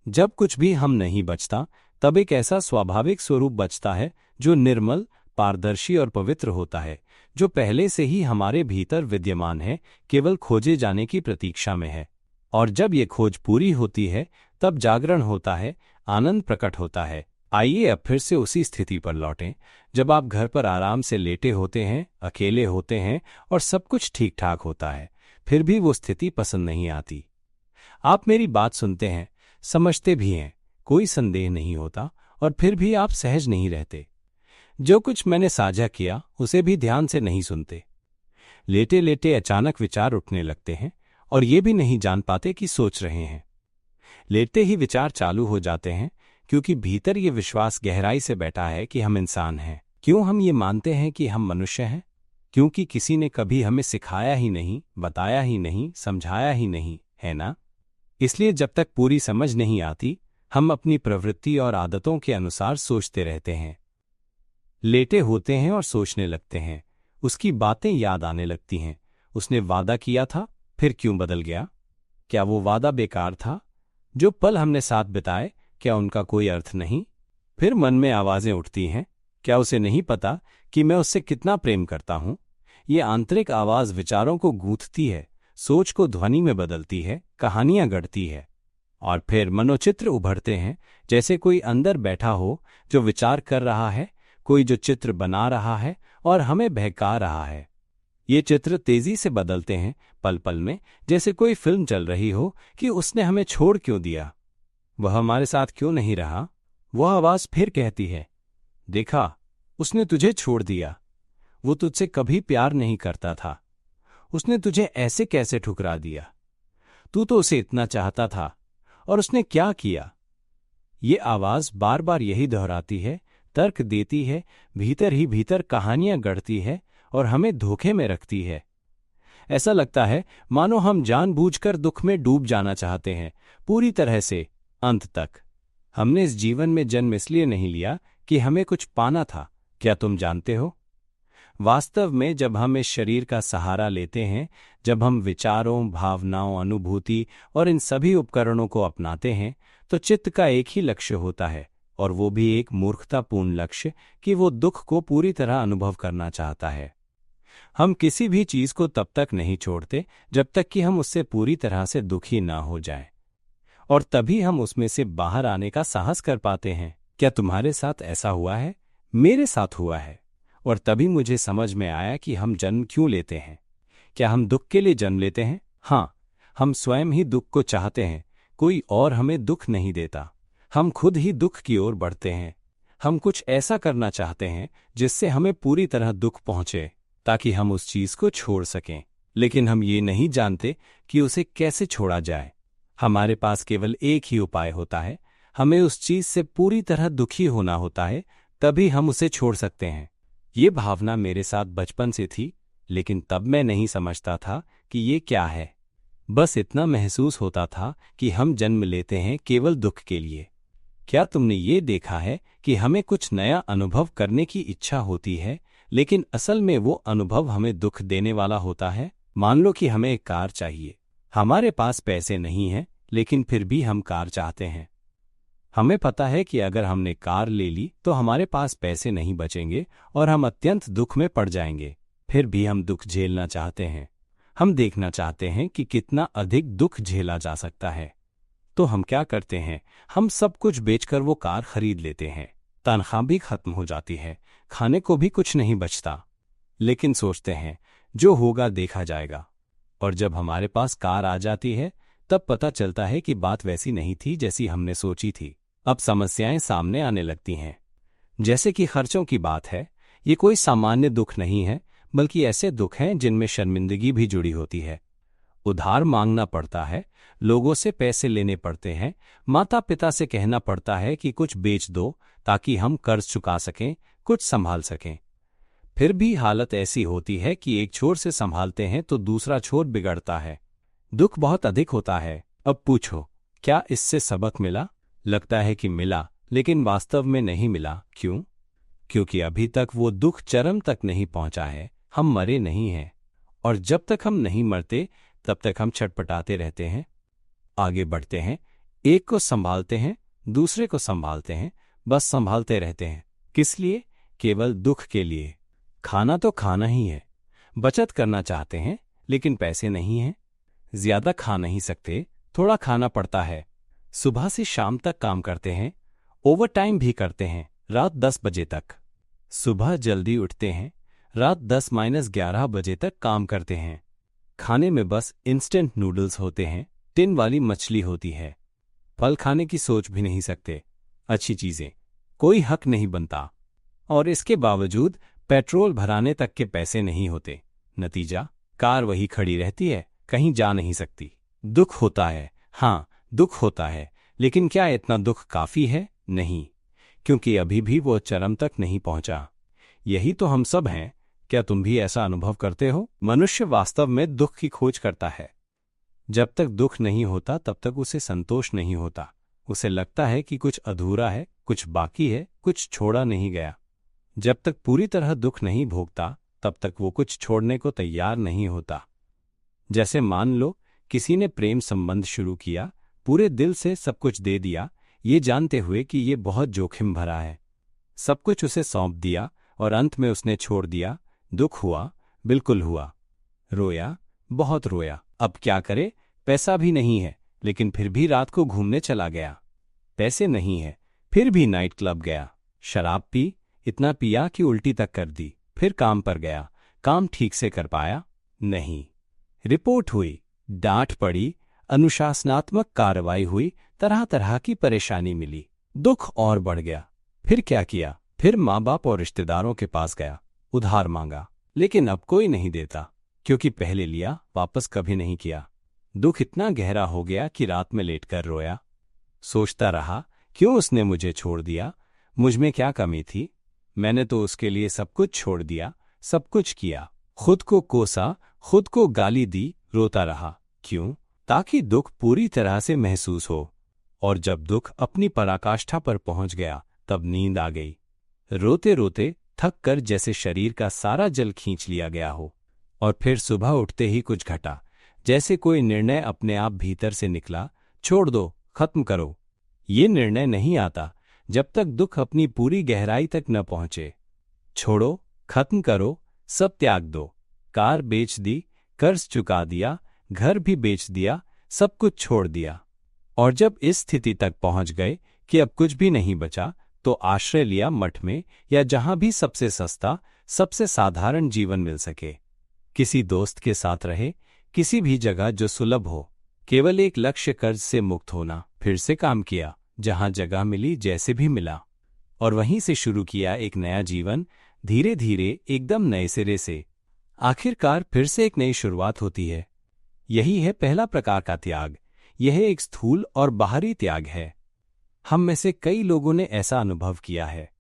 जब कुछ भी हम नहीं बचता, तब एक ऐसा स्वाभाविक स्वरूप बचता है जो निर्मल, पारदर्शी और पवित्र होता है, जो पहले से ही हमारे भीतर विद्यमान है, केवल खोजे जाने की प्रतीक्षा में है। और जब ये खोज पूरी होती है तब जागरण होता है, आनंद प्रकट होता है। आइए अब फिर से उसी स्थिति पर लौटें जब आप घर पर आराम से लेटे होते हैं, अकेले होते हैं और सब कुछ ठीक ठाक होता है, फिर भी वो स्थिति पसंद नहीं आती। आप मेरी बात सुनते हैं, समझते भी हैं, कोई संदेह नहीं होता, और फिर भी आप सहज नहीं रहते। जो कुछ मैंने साझा किया उसे भी ध्यान से नहीं सुनते। लेटे लेटे अचानक विचार उठने लगते हैं और ये भी नहीं जान पाते कि सोच रहे हैं। लेटे ही विचार चालू हो जाते हैं, क्योंकि भीतर ये विश्वास गहराई से बैठा है कि हम इंसान हैं। क्यों हम ये मानते हैं कि हम मनुष्य हैं? क्योंकि किसी ने कभी हमें सिखाया ही नहीं, बताया ही नहीं, समझाया ही नहीं, है ना? इसलिए जब तक पूरी समझ नहीं आती, हम अपनी प्रवृत्ति और आदतों के अनुसार सोचते रहते हैं। लेटे होते हैं और सोचने लगते हैं। उसकी बातें याद आने लगती हैं। उसने वादा किया था, फिर क्यों बदल गया? क्या वो वादा बेकार था? जो पल हमने साथ बिताए, क्या उनका कोई अर्थ नहीं? फिर मन में आवाजें उठती हैं, क्या उसे नहीं पता कि मैं उससे कितना प्रेम करता हूं? ये आंतरिक आवाज विचारों को गूंथती है, सोच को ध्वनि में बदलती है, कहानियां गढ़ती है। और फिर मनोचित्र उभरते हैं, जैसे कोई अंदर बैठा हो जो विचार कर रहा है, कोई जो चित्र बना रहा है और हमें बहका रहा है। ये चित्र तेजी से बदलते हैं, पल पल में, जैसे कोई फिल्म चल रही हो कि उसने हमें छोड़ क्यों दिया, वह हमारे साथ क्यों नहीं रहा। वह आवाज फिर कहती है, देखा, उसने तुझे छोड़ दिया। वो तुझसे कभी प्यार नहीं करता था। उसने तुझे ऐसे कैसे ठुकरा दिया? तू तो उसे इतना चाहता था, और उसने क्या किया? ये आवाज बार बार यही दोहराती है, तर्क देती है, भीतर ही भीतर कहानियां गढ़ती है और हमें धोखे में रखती है। ऐसा लगता है मानो हम जानबूझकर दुख में डूब जाना चाहते हैं, पूरी तरह से, अंत तक। हमने इस जीवन में जन्म इसलिए नहीं लिया कि हमें कुछ पाना था। क्या तुम जानते हो? वास्तव में जब हम इस शरीर का सहारा लेते हैं, जब हम विचारों, भावनाओं, अनुभूति और इन सभी उपकरणों को अपनाते हैं, तो चित्त का एक ही लक्ष्य होता है, और वो भी एक मूर्खतापूर्ण लक्ष्य कि वो दुख को पूरी तरह अनुभव करना चाहता है। हम किसी भी चीज को तब तक नहीं छोड़ते जब तक कि हम उससे पूरी तरह से दुखी ना हो जाएं, और तभी हम उसमें से बाहर आने का साहस कर पाते हैं। क्या तुम्हारे साथ ऐसा हुआ है? मेरे साथ हुआ है। और तभी मुझे समझ में आया कि हम जन्म क्यों लेते हैं। क्या हम दुख के लिए जन्म लेते हैं? हाँ, हम स्वयं ही दुख को चाहते हैं, कोई और हमें दुख नहीं देता। हम खुद ही दुख की ओर बढ़ते हैं। हम कुछ ऐसा करना चाहते हैं जिससे हमें पूरी तरह दुख पहुंचे, ताकि हम उस चीज को छोड़ सकें। लेकिन हम ये नहीं जानते कि उसे कैसे छोड़ा जाए। हमारे पास केवल एक ही उपाय होता है, हमें उस चीज से पूरी तरह दुखी होना होता है, तभी हम उसे छोड़ सकते हैं। ये भावना मेरे साथ बचपन से थी, लेकिन तब मैं नहीं समझता था कि ये क्या है। बस इतना महसूस होता था कि हम जन्म लेते हैं केवल दुख के लिए। क्या तुमने ये देखा है कि हमें कुछ नया अनुभव करने की इच्छा होती है, लेकिन असल में वो अनुभव हमें दुख देने वाला होता है? मान लो कि हमें एक कार चाहिए। हमारे पास पैसे नहीं हैं, लेकिन फिर भी हम कार चाहते हैं। हमें पता है कि अगर हमने कार ले ली तो हमारे पास पैसे नहीं बचेंगे और हम अत्यंत दुख में पड़ जाएंगे। फिर भी हम दुख झेलना चाहते हैं। हम देखना चाहते हैं कि कितना अधिक दुख झेला जा सकता है। तो हम क्या करते हैं? हम सब कुछ बेचकर वो कार खरीद लेते हैं। तनख्वाह भी खत्म हो जाती है, खाने को भी कुछ नहीं बचता। लेकिन सोचते हैं जो होगा देखा जाएगा। और जब हमारे पास कार आ जाती है, तब पता चलता है कि बात वैसी नहीं थी जैसी हमने सोची थी। अब समस्याएं सामने आने लगती हैं। जैसे कि खर्चों की बात है। ये कोई सामान्य दुख नहीं है, बल्कि ऐसे दुख हैं जिनमें शर्मिंदगी भी जुड़ी होती है। उधार मांगना पड़ता है, लोगों से पैसे लेने पड़ते हैं, माता पिता से कहना पड़ता है कि कुछ बेच दो ताकि हम कर्ज चुका सकें, कुछ संभाल सकें। फिर भी हालत ऐसी होती है कि एक छोर से संभालते हैं तो दूसरा छोर बिगड़ता है। दुख बहुत अधिक होता है। अब पूछो, क्या इससे सबक मिला? लगता है कि मिला, लेकिन वास्तव में नहीं मिला। क्यों? क्योंकि अभी तक वो दुख चरम तक नहीं पहुंचा है। हम मरे नहीं हैं, और जब तक हम नहीं मरते तब तक हम छटपटाते रहते हैं। आगे बढ़ते हैं, एक को संभालते हैं, दूसरे को संभालते हैं, बस संभालते रहते हैं। किस लिए? केवल दुख के लिए। खाना तो खाना ही है। बचत करना चाहते हैं लेकिन पैसे नहीं हैं। ज्यादा खा नहीं सकते, थोड़ा खाना पड़ता है। सुबह से शाम तक काम करते हैं, ओवर टाइम भी करते हैं, रात 10 बजे तक। सुबह जल्दी उठते हैं, रात 10-11 बजे तक काम करते हैं। खाने में बस इंस्टेंट नूडल्स होते हैं, टिन वाली मछली होती है। फल खाने की सोच भी नहीं सकते। अच्छी चीजें, कोई हक नहीं बनता। और इसके बावजूद पेट्रोल भराने तक के पैसे नहीं होते। नतीजा, कार वही खड़ी रहती है, कहीं जा नहीं सकती। दुख होता है, हाँ दुख होता है, लेकिन क्या इतना दुख काफी है? नहीं, क्योंकि अभी भी वो चरम तक नहीं पहुंचा। यही तो हम सब हैं। क्या तुम भी ऐसा अनुभव करते हो? मनुष्य वास्तव में दुख की खोज करता है। जब तक दुख नहीं होता तब तक उसे संतोष नहीं होता। उसे लगता है कि कुछ अधूरा है, कुछ बाकी है, कुछ छोड़ा नहीं गया। जब तक पूरी तरह दुख नहीं भोगता तब तक वो कुछ छोड़ने को तैयार नहीं होता। जैसे मान लो किसी ने प्रेम संबंध शुरू किया, पूरे दिल से सब कुछ दे दिया, ये जानते हुए कि ये बहुत जोखिम भरा है। सब कुछ उसे सौंप दिया और अंत में उसने छोड़ दिया। दुख हुआ, बिल्कुल हुआ। रोया, बहुत रोया। अब क्या करे? पैसा भी नहीं है, लेकिन फिर भी रात को घूमने चला गया। पैसे नहीं है, फिर भी नाइट क्लब गया। शराब पी, इतना पिया कि उल्टी तक कर दी। फिर काम पर गया। काम ठीक से कर पाया? नहीं। रिपोर्ट हुई, डांट पड़ी, अनुशासनात्मक कार्रवाई हुई, तरह तरह की परेशानी मिली। दुख और बढ़ गया। फिर क्या किया? फिर माँ बाप और रिश्तेदारों के पास गया, उधार मांगा, लेकिन अब कोई नहीं देता, क्योंकि पहले लिया, वापस कभी नहीं किया। दुख इतना गहरा हो गया कि रात में लेटकर रोया। सोचता रहा, क्यों उसने मुझे छोड़ दिया? मुझ में क्या कमी थी? मैंने तो उसके लिए सब कुछ छोड़ दिया, सब कुछ किया। खुद को कोसा, खुद को गाली दी, रोता रहा। क्यों? ताकि दुख पूरी तरह से महसूस हो। और जब दुख अपनी पराकाष्ठा पर पहुंच गया तब नींद आ गई। रोते रोते थक कर जैसे शरीर का सारा जल खींच लिया गया हो। और फिर सुबह उठते ही कुछ घटा, जैसे कोई निर्णय अपने आप भीतर से निकला, छोड़ दो, खत्म करो। ये निर्णय नहीं आता जब तक दुख अपनी पूरी गहराई तक न पहुंचे। छोड़ो, खत्म करो, सब त्याग दो। कार बेच दी, कर्ज चुका दिया, घर भी बेच दिया, सब कुछ छोड़ दिया। और जब इस स्थिति तक पहुंच गए कि अब कुछ भी नहीं बचा, तो आश्रय लिया मठ में, या जहां भी सबसे सस्ता, सबसे साधारण जीवन मिल सके। किसी दोस्त के साथ रहे, किसी भी जगह जो सुलभ हो। केवल एक लक्ष्य, कर्ज से मुक्त होना। फिर से काम किया, जहां जगह मिली, जैसे भी मिला, और वहीं से शुरू किया एक नया जीवन, धीरे धीरे, एकदम नए सिरे से। आखिरकार फिर से एक नई शुरुआत होती है। यही है पहला प्रकार का त्याग। यह एक स्थूल और बाहरी त्याग है। हम में से कई लोगों ने ऐसा अनुभव किया है।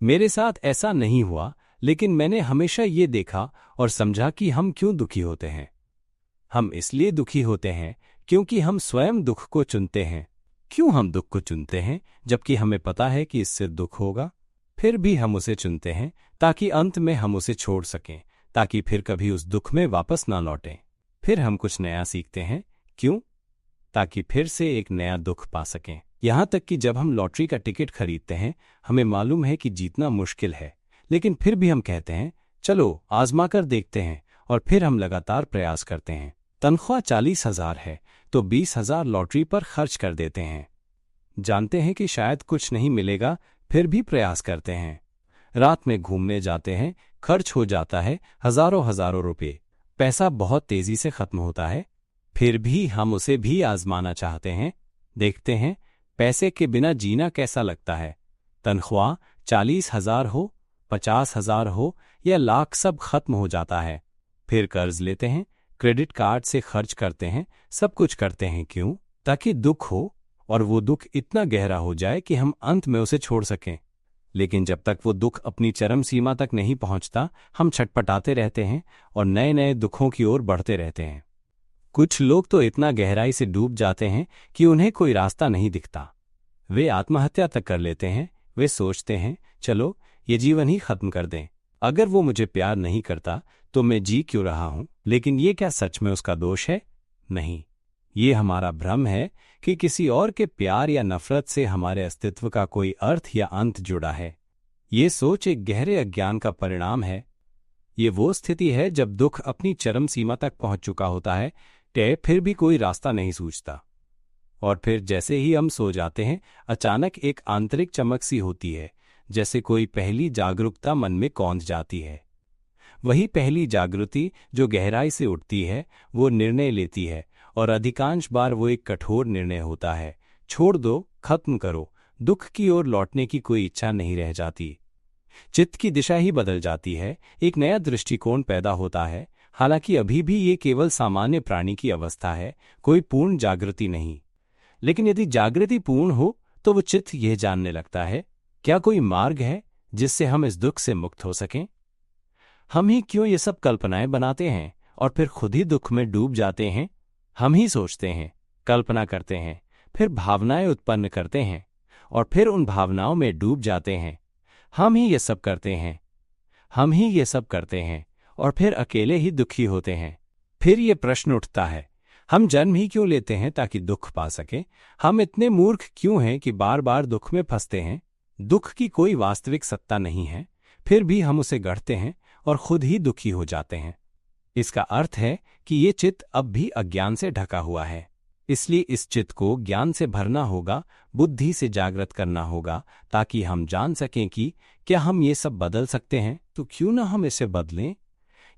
मेरे साथ ऐसा नहीं हुआ, लेकिन मैंने हमेशा ये देखा और समझा कि हम क्यों दुखी होते हैं। हम इसलिए दुखी होते हैं क्योंकि हम स्वयं दुख को चुनते हैं। क्यों हम दुख को चुनते हैं जबकि हमें पता है कि इससे दुख होगा? फिर भी हम उसे चुनते हैं ताकि अंत में हम उसे छोड़ सकें, ताकि फिर कभी उस दुख में वापस ना लौटें। फिर हम कुछ नया सीखते हैं। क्यों? ताकि फिर से एक नया दुख पा सकें। यहां तक कि जब हम लॉटरी का टिकट खरीदते हैं, हमें मालूम है कि जीतना मुश्किल है, लेकिन फिर भी हम कहते हैं चलो आजमा कर देखते हैं, और फिर हम लगातार प्रयास करते हैं। तनख्वाह 40,000 है तो 20,000 लॉटरी पर खर्च कर देते हैं। जानते हैं कि शायद कुछ नहीं मिलेगा, फिर भी प्रयास करते हैं। रात में घूमने जाते हैं, खर्च हो जाता है हजारों हजारों रुपए। पैसा बहुत तेजी से खत्म होता है, फिर भी हम उसे भी आजमाना चाहते हैं। देखते हैं पैसे के बिना जीना कैसा लगता है। तनख्वाह 40,000 हो, 50,000 हो या लाख, सब खत्म हो जाता है। फिर कर्ज लेते हैं, क्रेडिट कार्ड से खर्च करते हैं, सब कुछ करते हैं। क्यों? ताकि दुख हो, और वो दुख इतना गहरा हो जाए कि हम अंत में उसे छोड़ सकें। लेकिन जब तक वो दुख अपनी चरम सीमा तक नहीं पहुंचता, हम छटपटाते रहते हैं और नए नए दुखों की ओर बढ़ते रहते हैं। कुछ लोग तो इतना गहराई से डूब जाते हैं कि उन्हें कोई रास्ता नहीं दिखता। वे आत्महत्या तक कर लेते हैं। वे सोचते हैं चलो ये जीवन ही खत्म कर दें। अगर वो मुझे प्यार नहीं करता तो मैं जी क्यों रहा हूं? लेकिन ये क्या सच में उसका दोष है? नहीं, ये हमारा भ्रम है कि किसी और के प्यार या नफरत से हमारे अस्तित्व का कोई अर्थ या अंत जुड़ा है। ये सोच एक गहरे अज्ञान का परिणाम है। ये वो स्थिति है जब दुख अपनी चरम सीमा तक पहुंच चुका होता है, फिर भी कोई रास्ता नहीं सूझता। और फिर जैसे ही हम सो जाते हैं, अचानक एक आंतरिक चमक सी होती है, जैसे कोई पहली जागरूकता मन में कौंध जाती है। वही पहली जागृति जो गहराई से उठती है, वो निर्णय लेती है, और अधिकांश बार वो एक कठोर निर्णय होता है। छोड़ दो, खत्म करो। दुख की ओर लौटने की कोई इच्छा नहीं रह जाती। चित्त की दिशा ही बदल जाती है, एक नया दृष्टिकोण पैदा होता है। हालांकि अभी भी ये केवल सामान्य प्राणी की अवस्था है, कोई पूर्ण जागृति नहीं। लेकिन यदि जागृति पूर्ण हो तो वो चित्त यह जानने लगता है, क्या कोई मार्ग है जिससे हम इस दुख से मुक्त हो सकें? हम ही क्यों ये सब कल्पनाएं बनाते हैं और फिर खुद ही दुख में डूब जाते हैं? हम ही सोचते हैं, कल्पना करते हैं, फिर भावनाएं उत्पन्न करते हैं और फिर उन भावनाओं में डूब जाते हैं। हम ही ये सब करते हैं, हम ही ये सब करते हैं और फिर अकेले ही दुखी होते हैं। फिर ये प्रश्न उठता है, हम जन्म ही क्यों लेते हैं ताकि दुख पा सकें? हम इतने मूर्ख क्यों हैं कि बार बार दुख में फंसते हैं? दुख की कोई वास्तविक सत्ता नहीं है, फिर भी हम उसे गढ़ते हैं और खुद ही दुखी हो जाते हैं। इसका अर्थ है कि ये चित्त अब भी अज्ञान से ढका हुआ है। इसलिए इस चित्त को ज्ञान से भरना होगा, बुद्धि से जागृत करना होगा, ताकि हम जान सकें कि क्या हम ये सब बदल सकते हैं, तो क्यों ना हम इसे बदलें।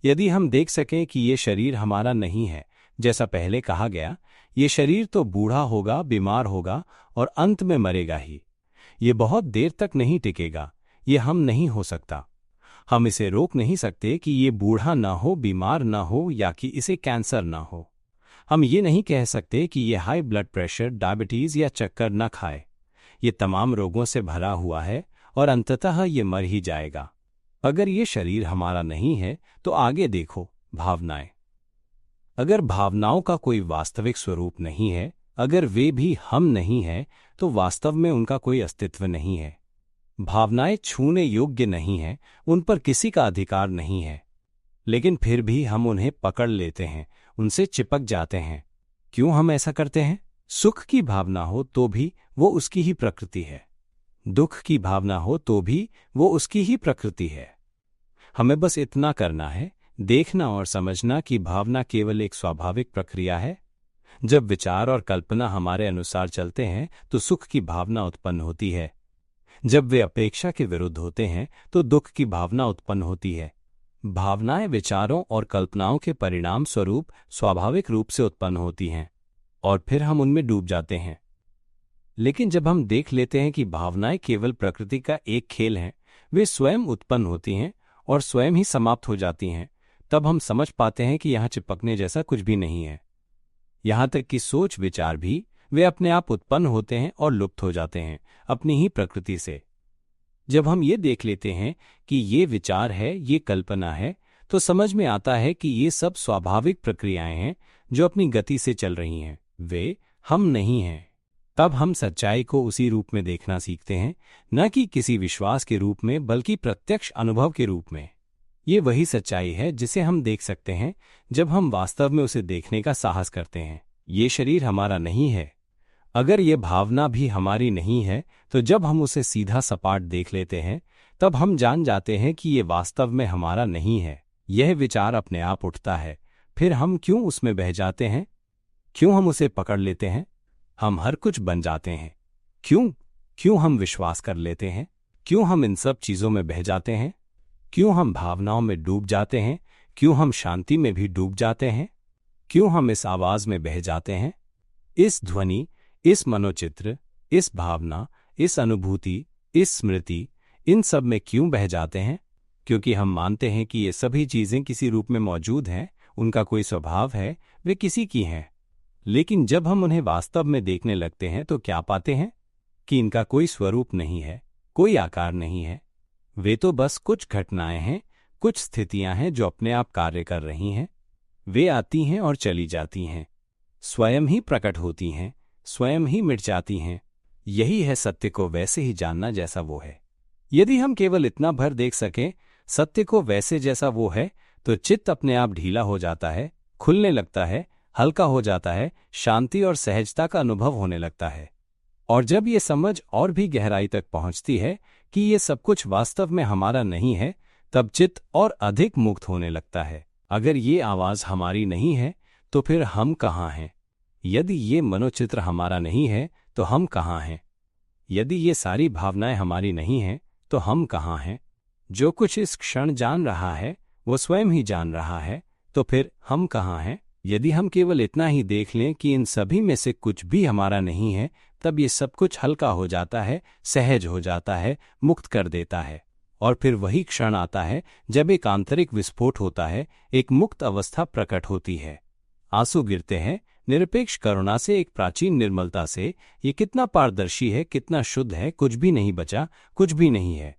यदि हम देख सकें कि ये शरीर हमारा नहीं है, जैसा पहले कहा गया, ये शरीर तो बूढ़ा होगा, बीमार होगा और अंत में मरेगा ही। ये बहुत देर तक नहीं टिकेगा, ये हम नहीं हो सकता। हम इसे रोक नहीं सकते कि ये बूढ़ा ना हो, बीमार ना हो या कि इसे कैंसर ना हो। हम ये नहीं कह सकते कि ये हाई ब्लड प्रेशर, डायबिटीज या चक्कर न खाए। ये तमाम रोगों से भरा हुआ है और अंततः ये मर ही जाएगा। अगर ये शरीर हमारा नहीं है तो आगे देखो, भावनाएं। अगर भावनाओं का कोई वास्तविक स्वरूप नहीं है, अगर वे भी हम नहीं हैं, तो वास्तव में उनका कोई अस्तित्व नहीं है। भावनाएं छूने योग्य नहीं हैं, उन पर किसी का अधिकार नहीं है। लेकिन फिर भी हम उन्हें पकड़ लेते हैं, उनसे चिपक जाते हैं। क्यों हम ऐसा करते हैं? सुख की भावना हो तो भी वो उसकी ही प्रकृति है, दुख की भावना हो तो भी वो उसकी ही प्रकृति है। हमें बस इतना करना है, देखना और समझना कि भावना केवल एक स्वाभाविक प्रक्रिया है। जब विचार और कल्पना हमारे अनुसार चलते हैं तो सुख की भावना उत्पन्न होती है। जब वे अपेक्षा के विरुद्ध होते हैं तो दुख की भावना उत्पन्न होती है। भावनाएं विचारों और कल्पनाओं के परिणाम स्वरूप स्वाभाविक रूप से उत्पन्न होती हैं और फिर हम उनमें डूब जाते हैं। लेकिन जब हम देख लेते हैं कि भावनाएं केवल प्रकृति का एक खेल हैं, वे स्वयं उत्पन्न होती हैं और स्वयं ही समाप्त हो जाती हैं, तब हम समझ पाते हैं कि यहाँ चिपकने जैसा कुछ भी नहीं है। यहाँ तक कि सोच विचार भी, वे अपने आप उत्पन्न होते हैं और लुप्त हो जाते हैं अपनी ही प्रकृति से। जब हम ये देख लेते हैं कि ये विचार है, ये कल्पना है, तो समझ में आता है कि ये सब स्वाभाविक प्रक्रियाएं हैं जो अपनी गति से चल रही हैं, वे हम नहीं हैं। तब हम सच्चाई को उसी रूप में देखना सीखते हैं, न कि किसी विश्वास के रूप में, बल्कि प्रत्यक्ष अनुभव के रूप में। ये वही सच्चाई है जिसे हम देख सकते हैं जब हम वास्तव में उसे देखने का साहस करते हैं। ये शरीर हमारा नहीं है। अगर ये भावना भी हमारी नहीं है, तो जब हम उसे सीधा सपाट देख लेते हैं, तब हम जान जाते हैं कि ये वास्तव में हमारा नहीं है। यह विचार अपने आप उठता है, फिर हम क्यों उसमें बह जाते हैं? क्यों हम उसे पकड़ लेते हैं? हम हर कुछ बन जाते हैं। क्यों हम विश्वास कर लेते हैं? क्यों हम इन सब चीजों में बह जाते हैं? क्यों हम भावनाओं में डूब जाते हैं? क्यों हम शांति में भी डूब जाते हैं? क्यों हम इस आवाज में बह जाते हैं? इस ध्वनि, इस मनोचित्र, इस भावना, इस अनुभूति, इस स्मृति, इन सब में क्यों बह जाते हैं? क्योंकि हम मानते हैं कि ये सभी चीजें किसी रूप में मौजूद हैं, उनका कोई स्वभाव है, वे किसी की हैं। लेकिन जब हम उन्हें वास्तव में देखने लगते हैं तो क्या पाते हैं? कि इनका कोई स्वरूप नहीं है, कोई आकार नहीं है। वे तो बस कुछ घटनाएं हैं, कुछ स्थितियां हैं जो अपने आप कार्य कर रही हैं। वे आती हैं और चली जाती हैं, स्वयं ही प्रकट होती हैं, स्वयं ही मिट जाती हैं। यही है सत्य को वैसे ही जानना जैसा वो है। यदि हम केवल इतना भर देख सकें, सत्य को वैसे जैसा वो है, तो चित्त अपने आप ढीला हो जाता है, खुलने लगता है, हल्का हो जाता है, शांति और सहजता का अनुभव होने लगता है। और जब ये समझ और भी गहराई तक पहुंचती है कि ये सब कुछ वास्तव में हमारा नहीं है, तब चित्त और अधिक मुक्त होने लगता है। अगर ये आवाज हमारी नहीं है तो फिर हम कहाँ हैं? यदि ये मनोचित्र हमारा नहीं है तो हम कहाँ हैं? यदि ये सारी भावनाएं हमारी नहीं हैं तो हम कहाँ हैं? जो कुछ इस क्षण जान रहा है वो स्वयं ही जान रहा है, तो फिर हम कहाँ हैं? यदि हम केवल इतना ही देख लें कि इन सभी में से कुछ भी हमारा नहीं है, तब ये सब कुछ हल्का हो जाता है, सहज हो जाता है, मुक्त कर देता है। और फिर वही क्षण आता है जब एक आंतरिक विस्फोट होता है, एक मुक्त अवस्था प्रकट होती है। आंसू गिरते हैं निरपेक्ष करुणा से, एक प्राचीन निर्मलता से। ये कितना पारदर्शी है, कितना शुद्ध है, कुछ भी नहीं बचा, कुछ भी नहीं है।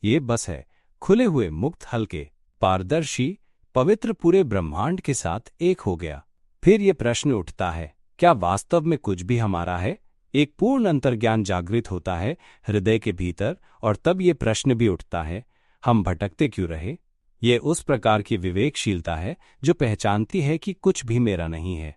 ये बस है खुले हुए, मुक्त, हल्के, पारदर्शी, पवित्र, पूरे ब्रह्मांड के साथ एक हो गया। फिर ये प्रश्न उठता है, क्या वास्तव में कुछ भी हमारा है? एक पूर्ण अंतर्ज्ञान जागृत होता है हृदय के भीतर, और तब ये प्रश्न भी उठता है, हम भटकते क्यों रहे? ये उस प्रकार की विवेकशीलता है जो पहचानती है कि कुछ भी मेरा नहीं है।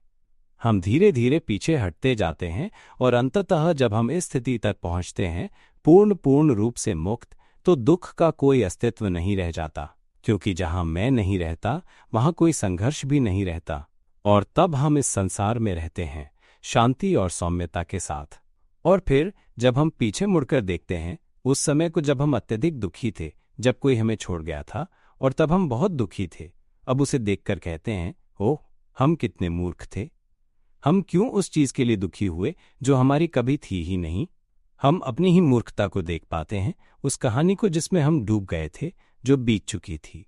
हम धीरे धीरे पीछे हटते जाते हैं और अंततः जब हम इस स्थिति तक पहुंचते हैं, पूर्ण रूप से मुक्त, तो दुख का कोई अस्तित्व नहीं रह जाता, क्योंकि जहां मैं नहीं रहता वहां कोई संघर्ष भी नहीं रहता। और तब हम इस संसार में रहते हैं शांति और सौम्यता के साथ। और फिर जब हम पीछे मुड़कर देखते हैं उस समय को जब हम अत्यधिक दुखी थे, जब कोई हमें छोड़ गया था, और तब हम बहुत दुखी थे, अब उसे देखकर कहते हैं, ओह, हम कितने मूर्ख थे। हम क्यों उस चीज के लिए दुखी हुए जो हमारी कभी थी ही नहीं? हम अपनी ही मूर्खता को देख पाते हैं, उस कहानी को जिसमें हम डूब गए थे, जो बीत चुकी थी।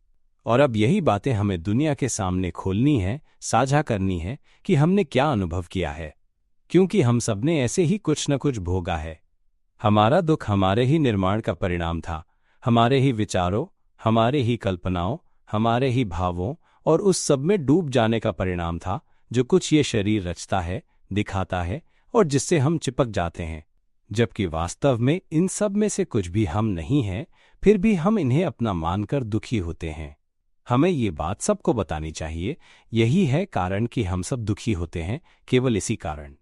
और अब यही बातें हमें दुनिया के सामने खोलनी है, साझा करनी है कि हमने क्या अनुभव किया है, क्योंकि हम सबने ऐसे ही कुछ न कुछ भोगा है। हमारा दुख हमारे ही निर्माण का परिणाम था, हमारे ही विचारों, हमारे ही कल्पनाओं, हमारे ही भावों और उस सब में डूब जाने का परिणाम था, जो कुछ ये शरीर रचता है, दिखाता है और जिससे हम चिपक जाते हैं। जबकि वास्तव में इन सब में से कुछ भी हम नहीं हैं, फिर भी हम इन्हें अपना मानकर दुखी होते हैं। हमें ये बात सबको बतानी चाहिए, यही है कारण कि हम सब दुखी होते हैं, केवल इसी कारण।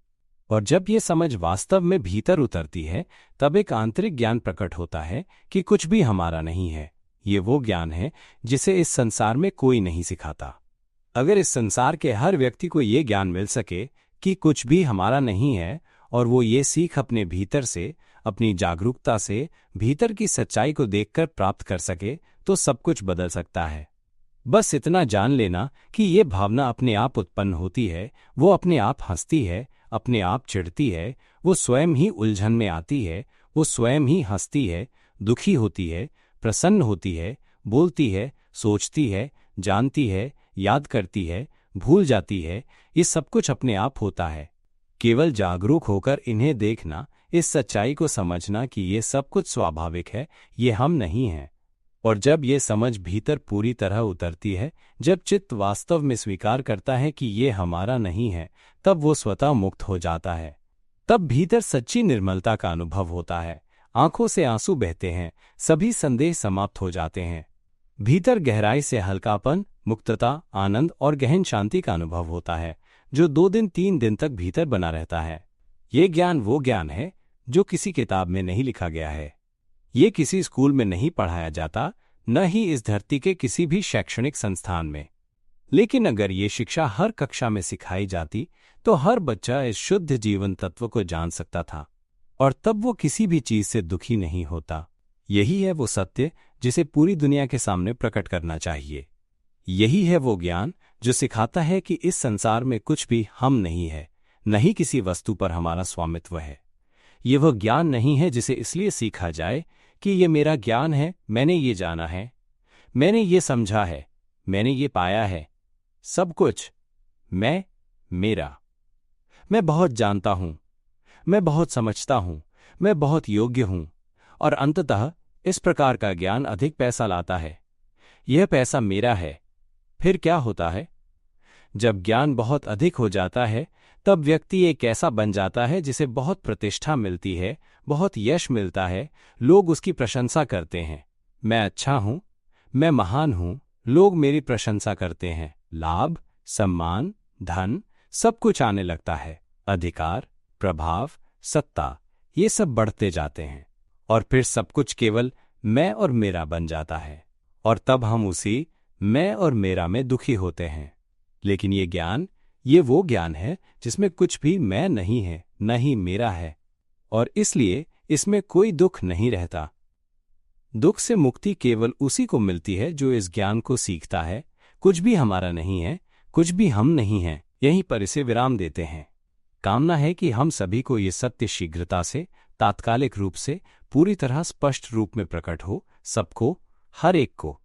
और जब ये समझ वास्तव में भीतर उतरती है, तब एक आंतरिक ज्ञान प्रकट होता है कि कुछ भी हमारा नहीं है। ये वो ज्ञान है जिसे इस संसार में कोई नहीं सिखाता। अगर इस संसार के हर व्यक्ति को ये ज्ञान मिल सके कि कुछ भी हमारा नहीं है, और वो ये सीख अपने भीतर से, अपनी जागरूकता से, भीतर की सच्चाई को देखकर प्राप्त कर सके, तो सब कुछ बदल सकता है। बस इतना जान लेना कि ये भावना अपने आप उत्पन्न होती है, वो अपने आप हंसती है, अपने आप चिढ़ती है, वो स्वयं ही उलझन में आती है, वो स्वयं ही हंसती है, दुखी होती है, प्रसन्न होती है, बोलती है, सोचती है, जानती है, याद करती है, भूल जाती है। ये सब कुछ अपने आप होता है। केवल जागरूक होकर इन्हें देखना, इस सच्चाई को समझना कि ये सब कुछ स्वाभाविक है, ये हम नहीं हैं। और जब ये समझ भीतर पूरी तरह उतरती है, जब चित्त वास्तव में स्वीकार करता है कि ये हमारा नहीं है, तब वो स्वतः मुक्त हो जाता है। तब भीतर सच्ची निर्मलता का अनुभव होता है, आंखों से आंसू बहते हैं, सभी संदेह समाप्त हो जाते हैं। भीतर गहराई से हल्कापन, मुक्तता, आनंद और गहन शांति का अनुभव होता है, जो 2 दिन 3 दिन तक भीतर बना रहता है। ये ज्ञान वो ज्ञान है जो किसी किताब में नहीं लिखा गया है, ये किसी स्कूल में नहीं पढ़ाया जाता, न ही इस धरती के किसी भी शैक्षणिक संस्थान में। लेकिन अगर ये शिक्षा हर कक्षा में सिखाई जाती, तो हर बच्चा इस शुद्ध जीवन तत्व को जान सकता था, और तब वो किसी भी चीज से दुखी नहीं होता। यही है वो सत्य जिसे पूरी दुनिया के सामने प्रकट करना चाहिए। यही है वो ज्ञान जो सिखाता है कि इस संसार में कुछ भी हम नहीं है, न ही किसी वस्तु पर हमारा स्वामित्व है। ये वह ज्ञान नहीं है जिसे इसलिए सीखा जाए कि ये मेरा ज्ञान है, मैंने ये जाना है, मैंने ये समझा है, मैंने ये पाया है। सब कुछ मेरा। मैं बहुत जानता हूं, मैं बहुत समझता हूं, मैं बहुत योग्य हूं। और अंततः इस प्रकार का ज्ञान अधिक पैसा लाता है। यह पैसा मेरा है। फिर क्या होता है? जब ज्ञान बहुत अधिक हो जाता है, तब व्यक्ति एक ऐसा बन जाता है जिसे बहुत प्रतिष्ठा मिलती है, बहुत यश मिलता है, लोग उसकी प्रशंसा करते हैं। मैं अच्छा हूं, मैं महान हूं, लोग मेरी प्रशंसा करते हैं। लाभ, सम्मान, धन, सब कुछ आने लगता है। अधिकार, प्रभाव, सत्ता, ये सब बढ़ते जाते हैं और फिर सब कुछ केवल मैं और मेरा बन जाता है और तब हम उसी मैं और मेरा में दुखी होते हैं। लेकिन ये वो ज्ञान है जिसमें कुछ भी मैं नहीं है, न ही मेरा है, और इसलिए इसमें कोई दुख नहीं रहता। दुख से मुक्ति केवल उसी को मिलती है जो इस ज्ञान को सीखता है। कुछ भी हमारा नहीं है, कुछ भी हम नहीं हैं। यहीं पर इसे विराम देते हैं। कामना है कि हम सभी को ये सत्य शीघ्रता से, तात्कालिक रूप से, पूरी तरह स्पष्ट रूप में प्रकट हो, सबको, हर एक को।